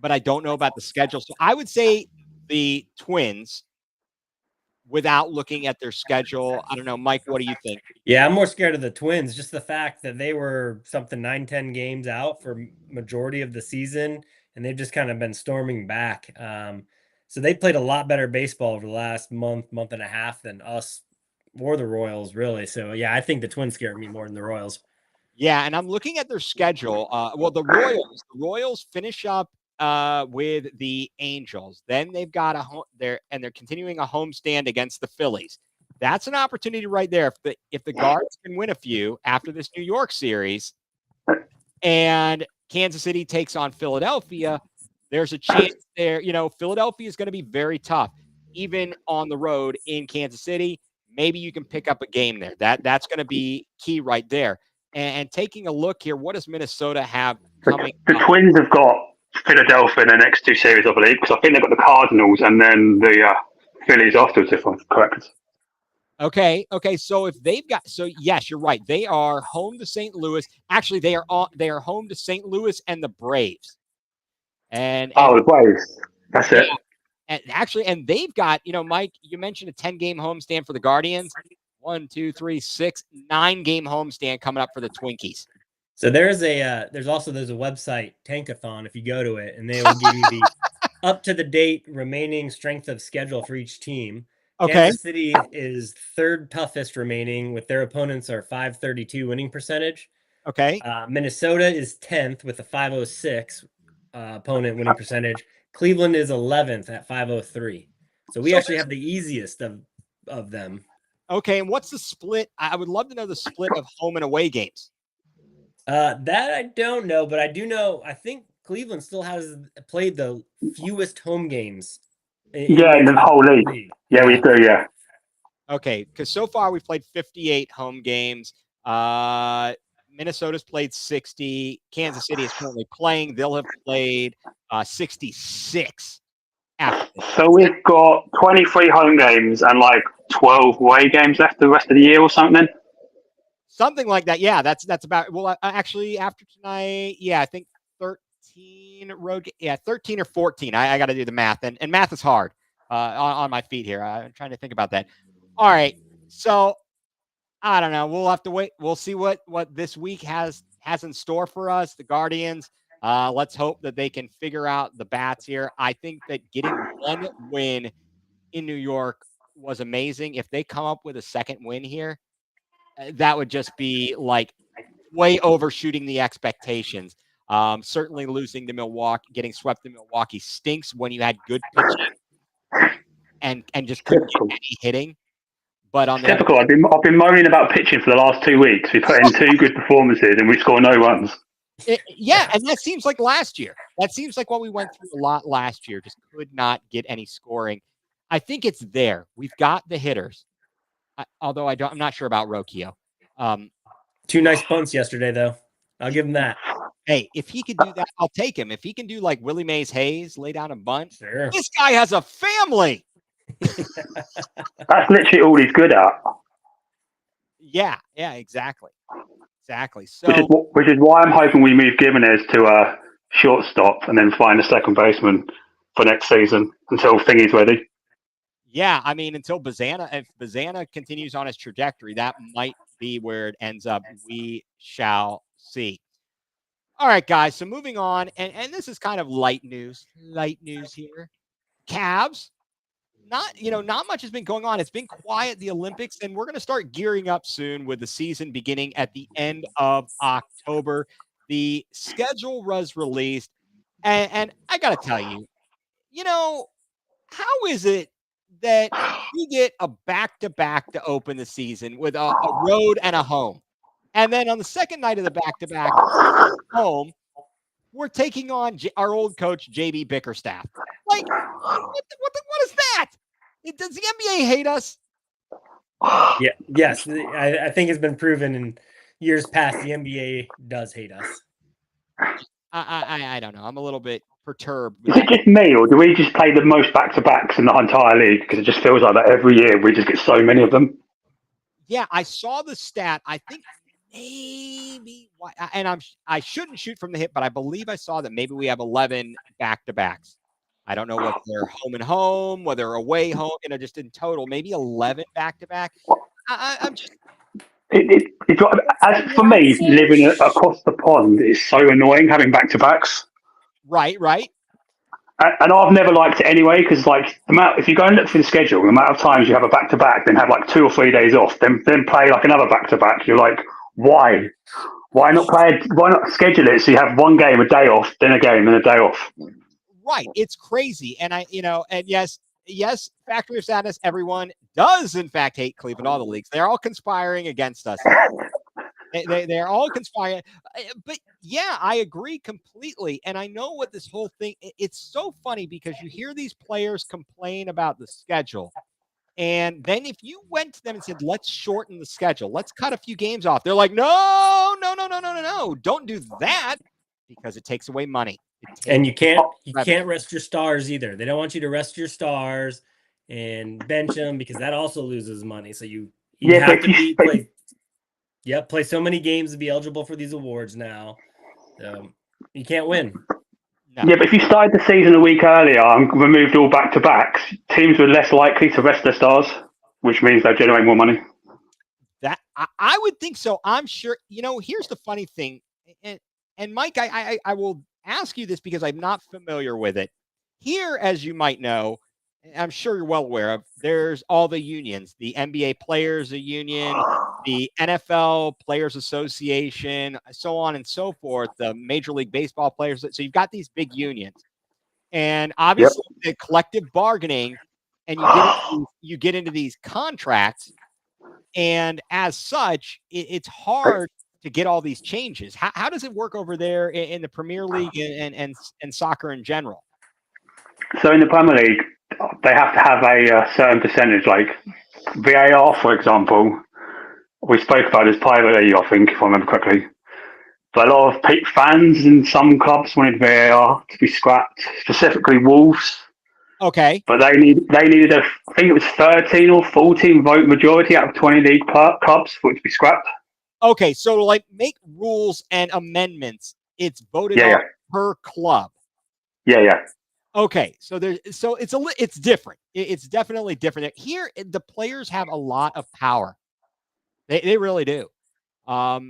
I don't know about the schedule. So I would say the Twins without looking at their schedule. I don't know. Mike, what do you think? Yeah, I'm more scared of the Twins. Just the fact that they were something 9-10 games out for majority of the season, and they've just kind of been storming back. So they played a lot better baseball over the last month and a half than us or the Royals, really. So yeah, I think the Twins scared me more than the Royals. Yeah, and I'm looking at their schedule. Well, the Royals finish up with the Angels. Then they've got they're continuing a homestand against the Phillies. That's an opportunity right there. If the Guards can win a few after this New York series, and Kansas City takes on Philadelphia, there's a chance there. Philadelphia is going to be very tough, even on the road in Kansas City. Maybe you can pick up a game there. That's going to be key right there. And taking a look here, what does Minnesota have coming? The Twins have got Philadelphia in the next two series, I believe, because I think they've got the Cardinals and then the Phillies afterwards, if I'm correct. Okay. So if they've got, yes, you're right. They are home to St. Louis. Actually, they are home to St. Louis and the Braves. And the Braves. That's it. And they've got, Mike, you mentioned a 10-game homestand for the Guardians. 1, 2, 3, 6, 9-game homestand coming up for the Twinkies. So there's a website, Tankathon, if you go to it, and they will give you the up-to-the-date remaining strength of schedule for each team. Okay. Kansas City is third toughest remaining, with their opponents are .532 winning percentage. Okay. Minnesota is 10th with a .506 opponent winning percentage. Cleveland is 11th at .503. So we actually have the easiest of them. Okay, and what's the split? I would love to know the split of home and away games. That I don't know, but I do know. I think Cleveland still has played the fewest home games. In the whole league. Yeah, we do. Yeah. Okay, because so far we've played 58 home games. Minnesota's played 60. Kansas City is currently playing. They'll have played 66. So we've got 23 home games and like 12 away games left the rest of the year or something. Something like that. Yeah, that's about. Well, actually, after tonight, I think 13 road. 13 or 14. I got to do the math, and math is hard on my feet here. I'm trying to think about that. All right, so I don't know. We'll have to wait. We'll see what this week has in store for us. The Guardians. Let's hope that they can figure out the bats here. I think that getting one win in New York was amazing. If they come up with a second win here, that would just be like way overshooting the expectations. Certainly losing to Milwaukee, getting swept to Milwaukee stinks when you had good pitching and just couldn't get any hitting. But on typical, I've been moaning about pitching for the last 2 weeks. We put in 2 good performances and we score no runs. And that seems like last year. That seems like what we went through a lot last year. Just could not get any scoring. I think it's there. We've got the hitters. Although I'm not sure about Rocchio. 2 nice punts yesterday, though. I'll give him that. Hey, if he could do that, I'll take him. If he can do like Willie Mays Hayes, lay down a bunt. Sure. This guy has a family. That's literally all he's good at. Yeah, exactly. So, which is why I'm hoping we move Gimenez to a shortstop and then find a second baseman for next season until Thingy's ready. Yeah, I mean, until if Bazana continues on his trajectory, that might be where it ends up. We shall see. All right, guys. So moving on, and this is kind of light news here. Cavs. Not much has been going on. It's been quiet, the Olympics, and we're going to start gearing up soon with the season beginning at the end of October. The schedule was released, and I got to tell you, how is it that we get a back-to-back to open the season with a road and a home. And then on the second night of the back-to-back home, we're taking on our old coach, JB Bickerstaff. Like, what is that? Does the NBA hate us? Yeah. Yes. I think it's been proven in years past the NBA does hate us. I don't know. I'm a little bit perturbed. Is it just me, or do we just play the most back-to-backs in the entire league? Because it just feels like that every year we just get so many of them. Yeah, I saw the stat. I think maybe, and I shouldn't shoot from the hip, but I believe I saw that maybe we have 11 back-to-backs. I don't know what they're home and home, whether away home, just in total, maybe 11 back-to-back. I'm just. For me, living across the pond is so annoying having back-to-backs. Right. And I've never liked it anyway, because if you go and look for the schedule, the amount of times you have a back-to-back, then have like 2 or 3 days off, then play like another back-to-back, you're like, why? Why not schedule it so you have one game, a day off, then a game, and a day off? Right. It's crazy. And yes, Factory of Sadness, everyone does in fact hate Cleveland, all the leagues. They're all conspiring against us. They're all conspiring. But yeah, I agree completely. And I know what this whole thing, it's so funny because you hear these players complain about the schedule. And then if you went to them and said, let's shorten the schedule, let's cut a few games off, they're like, no, don't do that, because it takes away money. And you can't rest your stars either. They don't want you to rest your stars and bench them, because that also loses money. So you have to play so many games to be eligible for these awards now. You can't win. No. Yeah, but if you started the season a week earlier and removed all back-to-backs, teams were less likely to rest their stars, which means they'll generate more money. That I would think so. I'm sure. Here's the funny thing, and Mike, I will ask you this because I'm not familiar with it. Here, as you might know, I'm sure you're well aware of, there's all the unions, the NBA Players Union, the NFL Players Association, so on and so forth, the Major League Baseball players. So you've got these big unions. And obviously the collective bargaining, and you get into these contracts, and as such, it's hard to get all these changes. How does it work over there in the Premier League and soccer in general? So in the Premier League, they have to have a certain percentage, like VAR, for example. We spoke about this privately, I think, if I remember correctly. But a lot of fans in some clubs wanted VAR to be scrapped, specifically Wolves. Okay. But they needed I think it was 13 or 14 vote majority out of 20 league clubs for it to be scrapped. Okay, so to like make rules and amendments, it's voted on per club. Yeah. Okay, so it's different. It's definitely different. Here, the players have a lot of power. They really do. But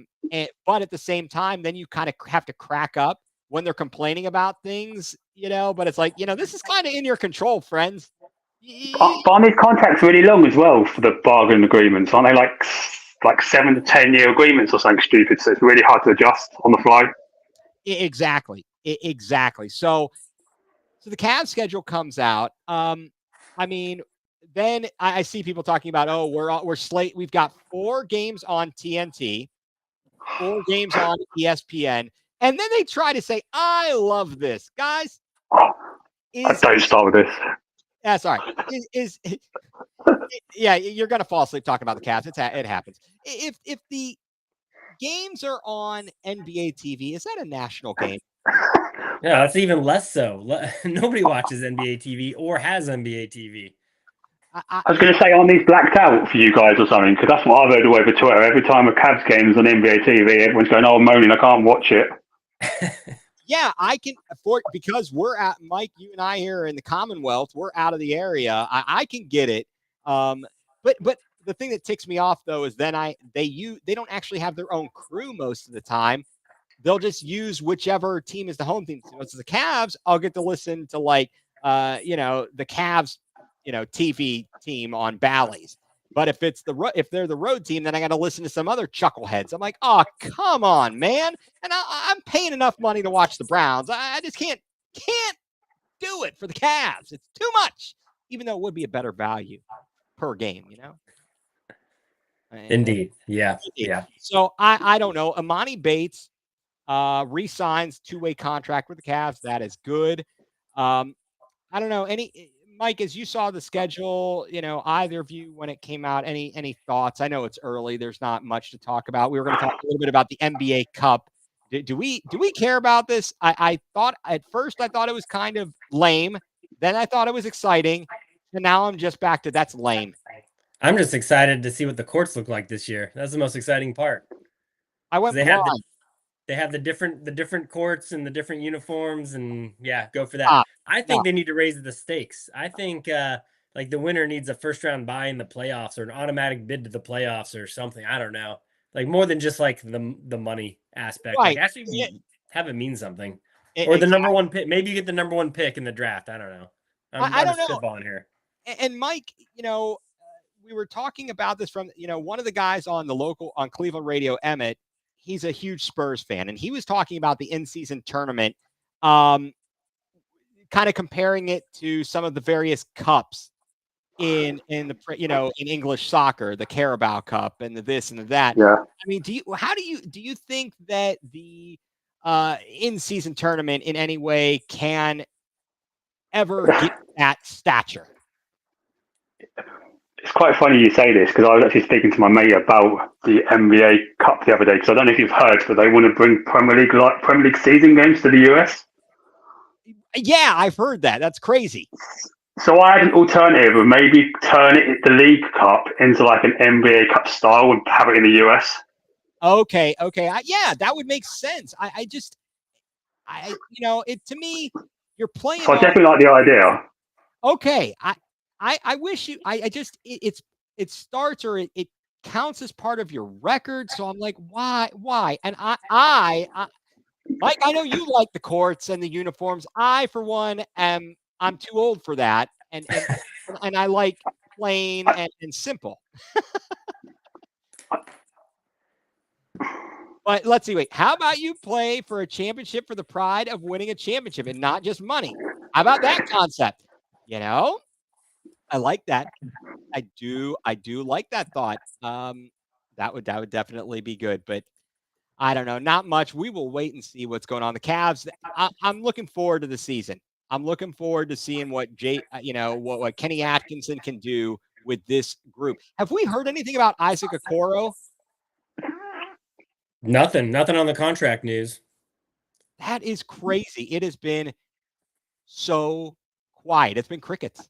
at the same time, then you kind of have to crack up when they're complaining about things, but it's like, this is kind of in your control, friends. But aren't these contracts really long as well for the bargain agreements? Aren't they like 7 to 10 year agreements or something stupid? So it's really hard to adjust on the fly. Exactly. So the Cavs schedule comes out. Then I see people talking about, we're slate. We've got 4 games on TNT, 4 games on ESPN. And then they try to say, I love this, guys. Don't start with this. That's all right. Yeah, you're going to fall asleep talking about the Cavs. It happens. If the games are on NBA TV, is that a national game? Yeah, that's even less so. Nobody watches NBA TV or has NBA TV. I was going to say, aren't these blacked out for you guys or something? Because that's what I've heard all over Twitter. Every time a Cavs game is on NBA TV, everyone's going, I'm moaning, I can't watch it. Yeah, I can afford, because we're at, Mike, you and I here in the Commonwealth, we're out of the area. I can get it. But the thing that ticks me off though is then they don't actually have their own crew most of the time. They'll just use whichever team is the home team. So it's the Cavs, I'll get to listen to the Cavs, TV team on Bally's. But if they're the road team, then I got to listen to some other chuckleheads. I'm like, oh, come on, man. And I'm paying enough money to watch the Browns. I just can't do it for the Cavs. It's too much. even though it would be a better value per game, you know? Indeed. Yeah. Indeed. Yeah. So I don't know. Amani Bates re-signs 2-way contract with the Cavs. That is good. I don't know. Mike, as you saw the schedule, you know, either of you when it came out, any thoughts? I know it's early. There's not much to talk about. We were going to talk a little bit about the NBA Cup. Do we care about this? I thought at first I thought it was kind of lame. Then I thought it was exciting. And now I'm just back to that's lame. I'm just excited to see what the courts look like this year. That's the most exciting part. I went They blind. have the different courts and the different uniforms, and yeah, go for that. I think they need to raise the stakes. I think like the winner needs a first round bye in the playoffs or an automatic bid to the playoffs or something. I don't know. Like more than just like the money aspect. Right. Like actually have it mean something. It- Or the exactly. number one pick. Maybe you get the number one pick in the draft. I don't know. I I'm don't just know. spitballing here. And Mike, you know, we were talking about this from, you know, one of the guys on Cleveland radio, Emmett, he's a huge Spurs fan. And he was talking about the in-season tournament, kind of comparing it to some of the various cups in the, you know, in English soccer, the Carabao Cup and the this and the that. Yeah. I mean, do you think that the in-season tournament in any way can ever get that stature? It's quite funny you say this because I was actually speaking to my mate about the NBA Cup the other day because I don't know if you've heard, but they want to bring Premier League season games to the US. Yeah, I've heard that. That's crazy. So I had an alternative of maybe turn the League Cup into like an NBA Cup style and have it in the US. Okay. Yeah, that would make sense. You know, to me, you're playing. So I definitely like the idea. Okay, I wish you. It starts or it counts as part of your record. So I'm like, why? And Mike, I know you like the courts and the uniforms. I, for one, I'm too old for that, and I like plain and simple. But let's see. Wait, how about you play for a championship for the pride of winning a championship and not just money? How about that concept? You know, I like that. I do like that thought. That would definitely be good. But I don't know, not much. We will wait and see what's going on. The Cavs. I'm looking forward to the season. I'm looking forward to seeing what what Kenny Atkinson can do with this group. Have we heard anything about Isaac Okoro? Nothing on the contract news. That is crazy. It has been so quiet. It's been crickets.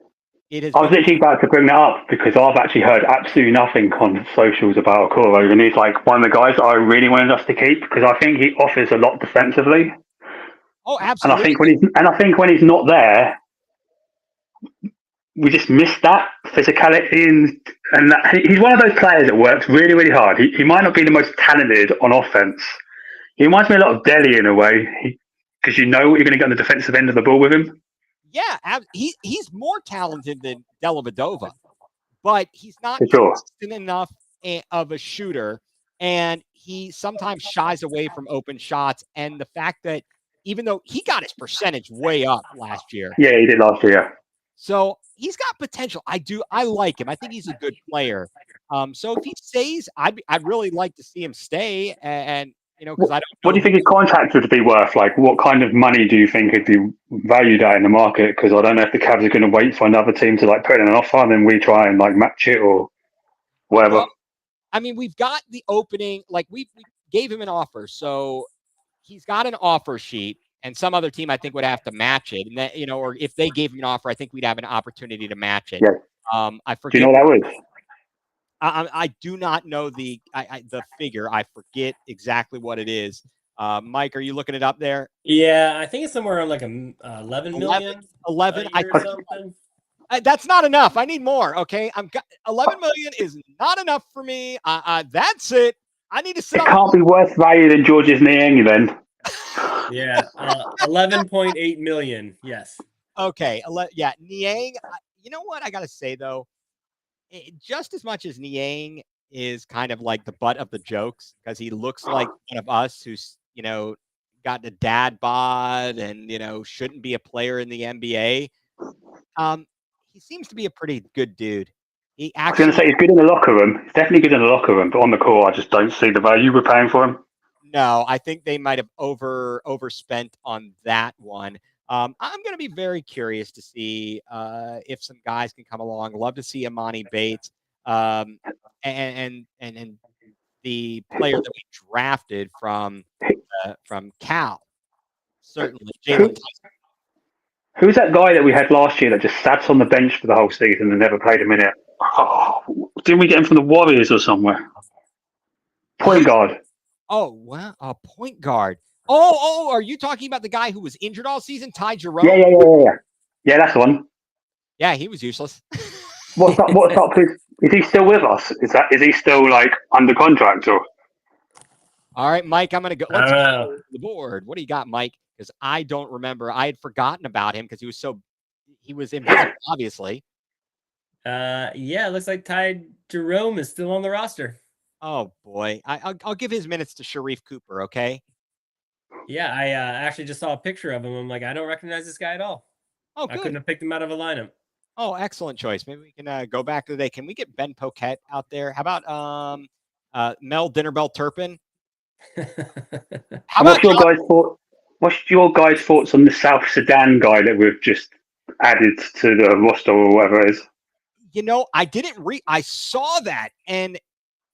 I was literally about to bring that up because I've actually heard absolutely nothing on socials about Okoro, and he's like one of the guys that I really wanted us to keep because I think he offers a lot defensively. Oh, absolutely. And I think when he's not there, we just miss that physicality, and he's one of those players that works really, really hard. He might not be the most talented on offense. He reminds me a lot of Dele in a way because you know what you're going to get on the defensive end of the ball with him. Yeah, he's more talented than Dellavedova, but he's not consistent enough of a shooter, and he sometimes shies away from open shots. And the fact that even though he got his percentage way up last year, yeah, he did last year. So he's got potential. I like him. I think he's a good player. So if he stays, I'd really like to see him stay. And you know, because I don't know. What do you think his contract would be worth? Like, what kind of money do you think it'd be valued at in the market? Because I don't know if the Cavs are going to wait for another team to like put in an offer and then we try and like match it or whatever. Well, I mean, we've got the opening. Like we gave him an offer, so he's got an offer sheet. And some other team, I think, would have to match it. And that, you know, or if they gave him an offer, I think we'd have an opportunity to match it. Yeah. I forget. Do you know what that was? I do not know the figure. I forget exactly what it is. Mike, are you looking it up there? Yeah, I think it's somewhere around like 11 million. 11. Something. That's not enough. I need more. Okay, 11 million is not enough for me. That's it. I need to sit. It can't be worse value than George's Niang then. Yeah, 11.8 million. Yes. Okay. Yeah, Niang. You know what I got to say though? Just as much as Niang is kind of like the butt of the jokes because he looks like one of us who's, you know, got a dad bod and, you know, shouldn't be a player in the NBA. he seems to be a pretty good dude. He I was going to say actually, he's good in the locker room. He's definitely good in the locker room, but on the court, I just don't see the value we're paying for him. no, I think they might have overspent on that one. I'm going to be very curious to see if some guys can come along. Love to see Amani Bates, and the player that we drafted from Cal. Certainly, Jalen. Who, who's that guy that we had last year that just sat on the bench for the whole season and never played a minute? Oh, didn't we get him from the Warriors or somewhere? Point guard. Oh, wow, a point guard. Oh, are you talking about the guy who was injured all season, Ty Jerome? Yeah. Yeah, that's the one. Yeah, he was useless. What's up? Is he still with us? Is he still like under contract or? All right, Mike, I'm going to go. I Let's don't go know. to the board. What do you got, Mike? Because I don't remember. I had forgotten about him because he was invisible, obviously. Yeah, it looks like Ty Jerome is still on the roster. Oh boy, I'll give his minutes to Sharif Cooper. Okay. Yeah, I actually just saw a picture of him. I'm like, I don't recognize this guy at all. Oh, I good. couldn't have picked him out of a lineup. Oh, excellent choice. Maybe we can go back to the day. Can we get Ben Poquette out there? How about Mel Dinnerbell Turpin? How about What's your guys' thoughts on the South Sudan guy that we've just added to the roster or whatever it is? I didn't read. I saw that, and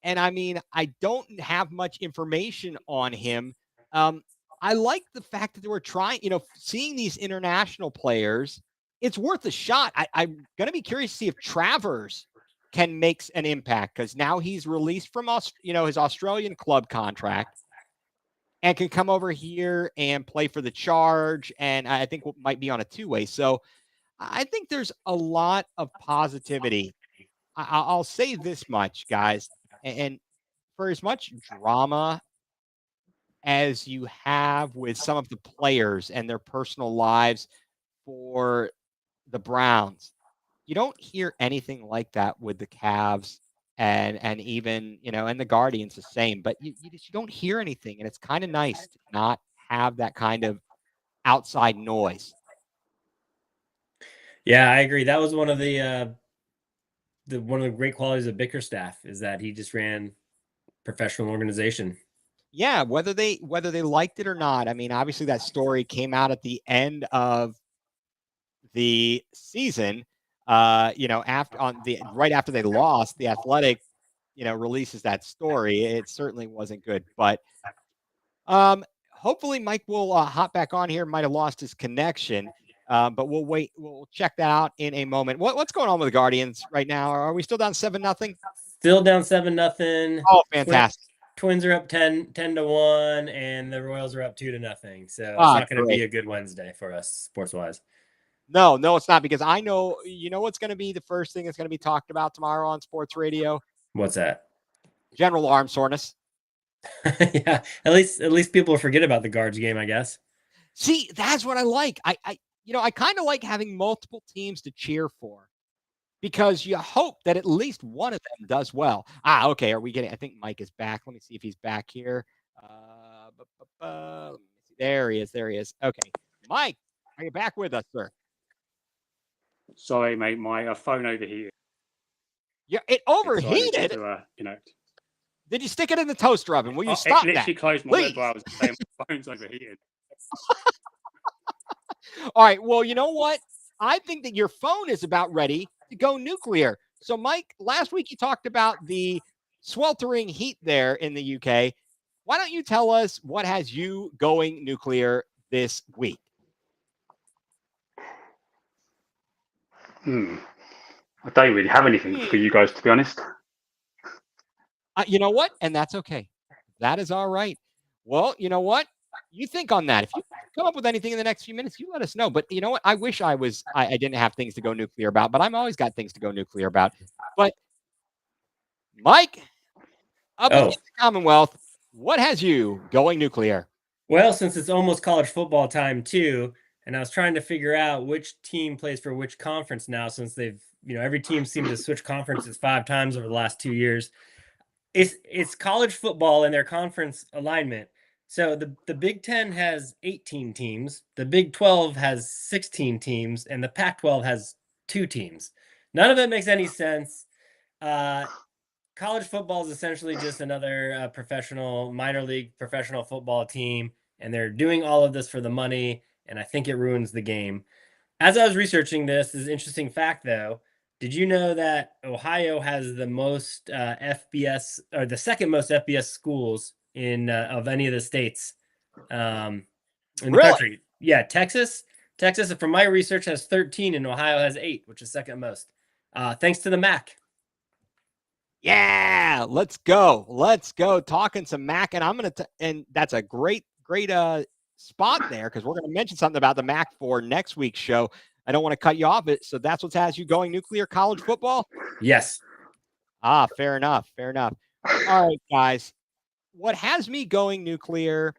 I mean, I don't have much information on him. I like the fact that they were trying. Seeing these international players, it's worth a shot. I'm going to be curious to see if Travers can make an impact because now he's released from his Australian club contract and can come over here and play for the Charge, and I think might be on a two-way. So I think there's a lot of positivity. I'll say this much, guys, and for as much drama as you have with some of the players and their personal lives for the Browns, you don't hear anything like that with the Cavs and even and the Guardians the same. But you don't hear anything, and it's kind of nice to not have that kind of outside noise. Yeah, I agree. That was one of the great qualities of Bickerstaff is that he just ran professional organization. Yeah, whether they liked it or not. I mean, obviously that story came out at the end of the season. Right after they lost, the Athletic, releases that story. It certainly wasn't good, but hopefully Mike will hop back on here. Might have lost his connection, but we'll wait. We'll check that out in a moment. What's going on with the Guardians right now? Are we still down 7-0? Still down 7-0. Oh, fantastic! Twins are up 10-1, and the Royals are up 2-0. So it's not going to be a good Wednesday for us sports wise. No, it's not, because I know what's going to be the first thing that's going to be talked about tomorrow on sports radio. What's that? General arm soreness. Yeah, at least people forget about the Guards game, I guess. See, that's what I like. I kind of like having multiple teams to cheer for, because you hope that at least one of them does well. Okay. Are we getting? I think Mike is back. Let me see if he's back here. Let me see. There he is. Okay, Mike, are you back with us, sir? Sorry, mate. My phone overheated. Yeah, it overheated. Did you stick it in the toaster oven? Will you stop that? It literally closed my web browser saying my phone's overheated. All right. Well, you know what? I think that your phone is about ready to go nuclear. So, Mike, last week you talked about the sweltering heat there in the UK. Why don't you tell us what has you going nuclear this week? I don't really have anything for you guys, to be honest. You know what? And that's okay. That is all right. Well, you know what? You think on that. If you come up with anything in the next few minutes, you let us know. But you know what? I wish I didn't have things to go nuclear about, but I'm always got things to go nuclear about. But Mike, up in the Commonwealth, what has you going nuclear? Well, since it's almost college football time too, and I was trying to figure out which team plays for which conference now, since they've, every team seemed to switch conferences 5 times over the last 2 years. It's college football and their conference alignment. So the Big Ten has 18 teams, the Big 12 has 16 teams, and the Pac-12 has 2 teams. None of it makes any sense. College football is essentially just another minor league professional football team, and they're doing all of this for the money, and I think it ruins the game. As I was researching this is an interesting fact, though. Did you know that Ohio has the most FBS, or the second most FBS schools of any of the states in the Really? country? Yeah, Texas, from my research, has 13, and Ohio has 8, which is second most. Thanks to the MAC. Yeah, let's go. Let's go. Talking some MAC, and I'm gonna and that's a great spot there because we're gonna mention something about the MAC for next week's show. I don't want to cut you off, so that's what has you going nuCLEar college football. Yes. Fair enough. Fair enough. All right, guys. What has me going nuCLEar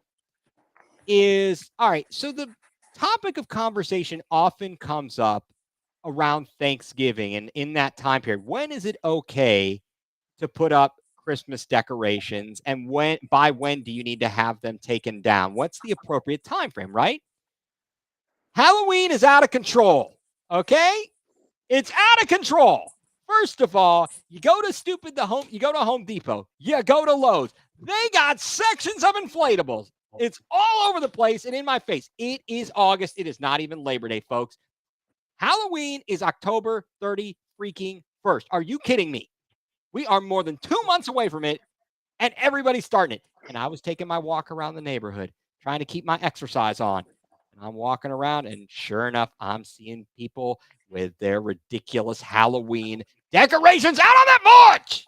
is all right. So the topic of conversation often comes up around Thanksgiving and in that time period. When is it okay to put up Christmas decorations, and by when do you need to have them taken down? What's the appropriate time frame, right? Halloween is out of control. Okay? It's out of control. First of all, you go to Home Depot, you go to Lowe's. They got sections of inflatables. It's all over the place and in my face. It is August. It is not even Labor Day, folks. Halloween is October 30 freaking 1st. Are you kidding me? We are more than 2 months away from it, and everybody's starting it. And I was taking my walk around the neighborhood, trying to keep my exercise on. And I'm walking around, and sure enough, I'm seeing people with their ridiculous Halloween decorations out on that porch.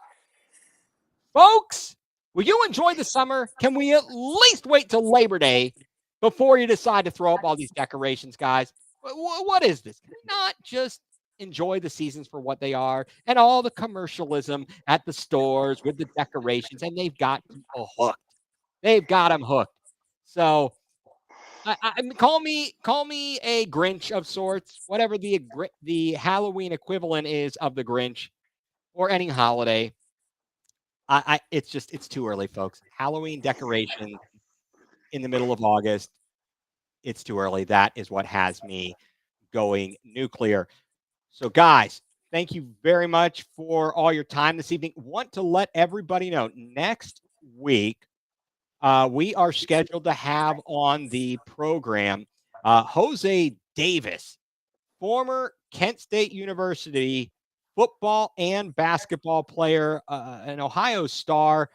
Folks, will you enjoy the summer? Can we at least wait till Labor Day before you decide to throw up all these decorations, guys? What is this? Can we not just enjoy the seasons for what they are and all the commercialism at the stores with the decorations? And they've got people hooked. They've got them hooked. So call me a Grinch of sorts, whatever the Halloween equivalent is of the Grinch or any holiday. It's too early, folks. Halloween decoration in the middle of August. It's too early. That is what has me going nuCLEar. So, guys, thank you very much for all your time this evening. Want to let everybody know next week we are scheduled to have on the program Jose Davis, former Kent State University football and basketball player, an Ohio star.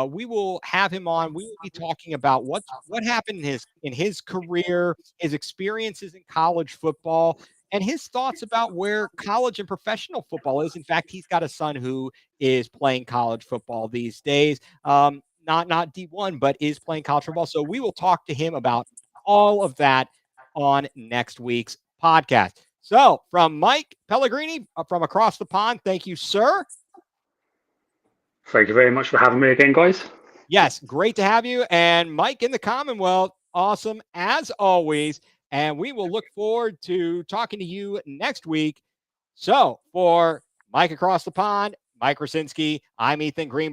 We will have him on. We will be talking about what happened in his career, his experiences in college football, and his thoughts about where college and professional football is. In fact, he's got a son who is playing college football these days. Not D1, but is playing college football. So we will talk to him about all of that on next week's podcast. So from Mike Pellegrini from across the pond, thank you, sir. Thank you very much for having me again, guys. Yes, great to have you. And Mike in the Commonwealth, awesome as always. And we will look forward to talking to you next week. So for Mike across the pond, Mike Rasinski, I'm Ethan Green.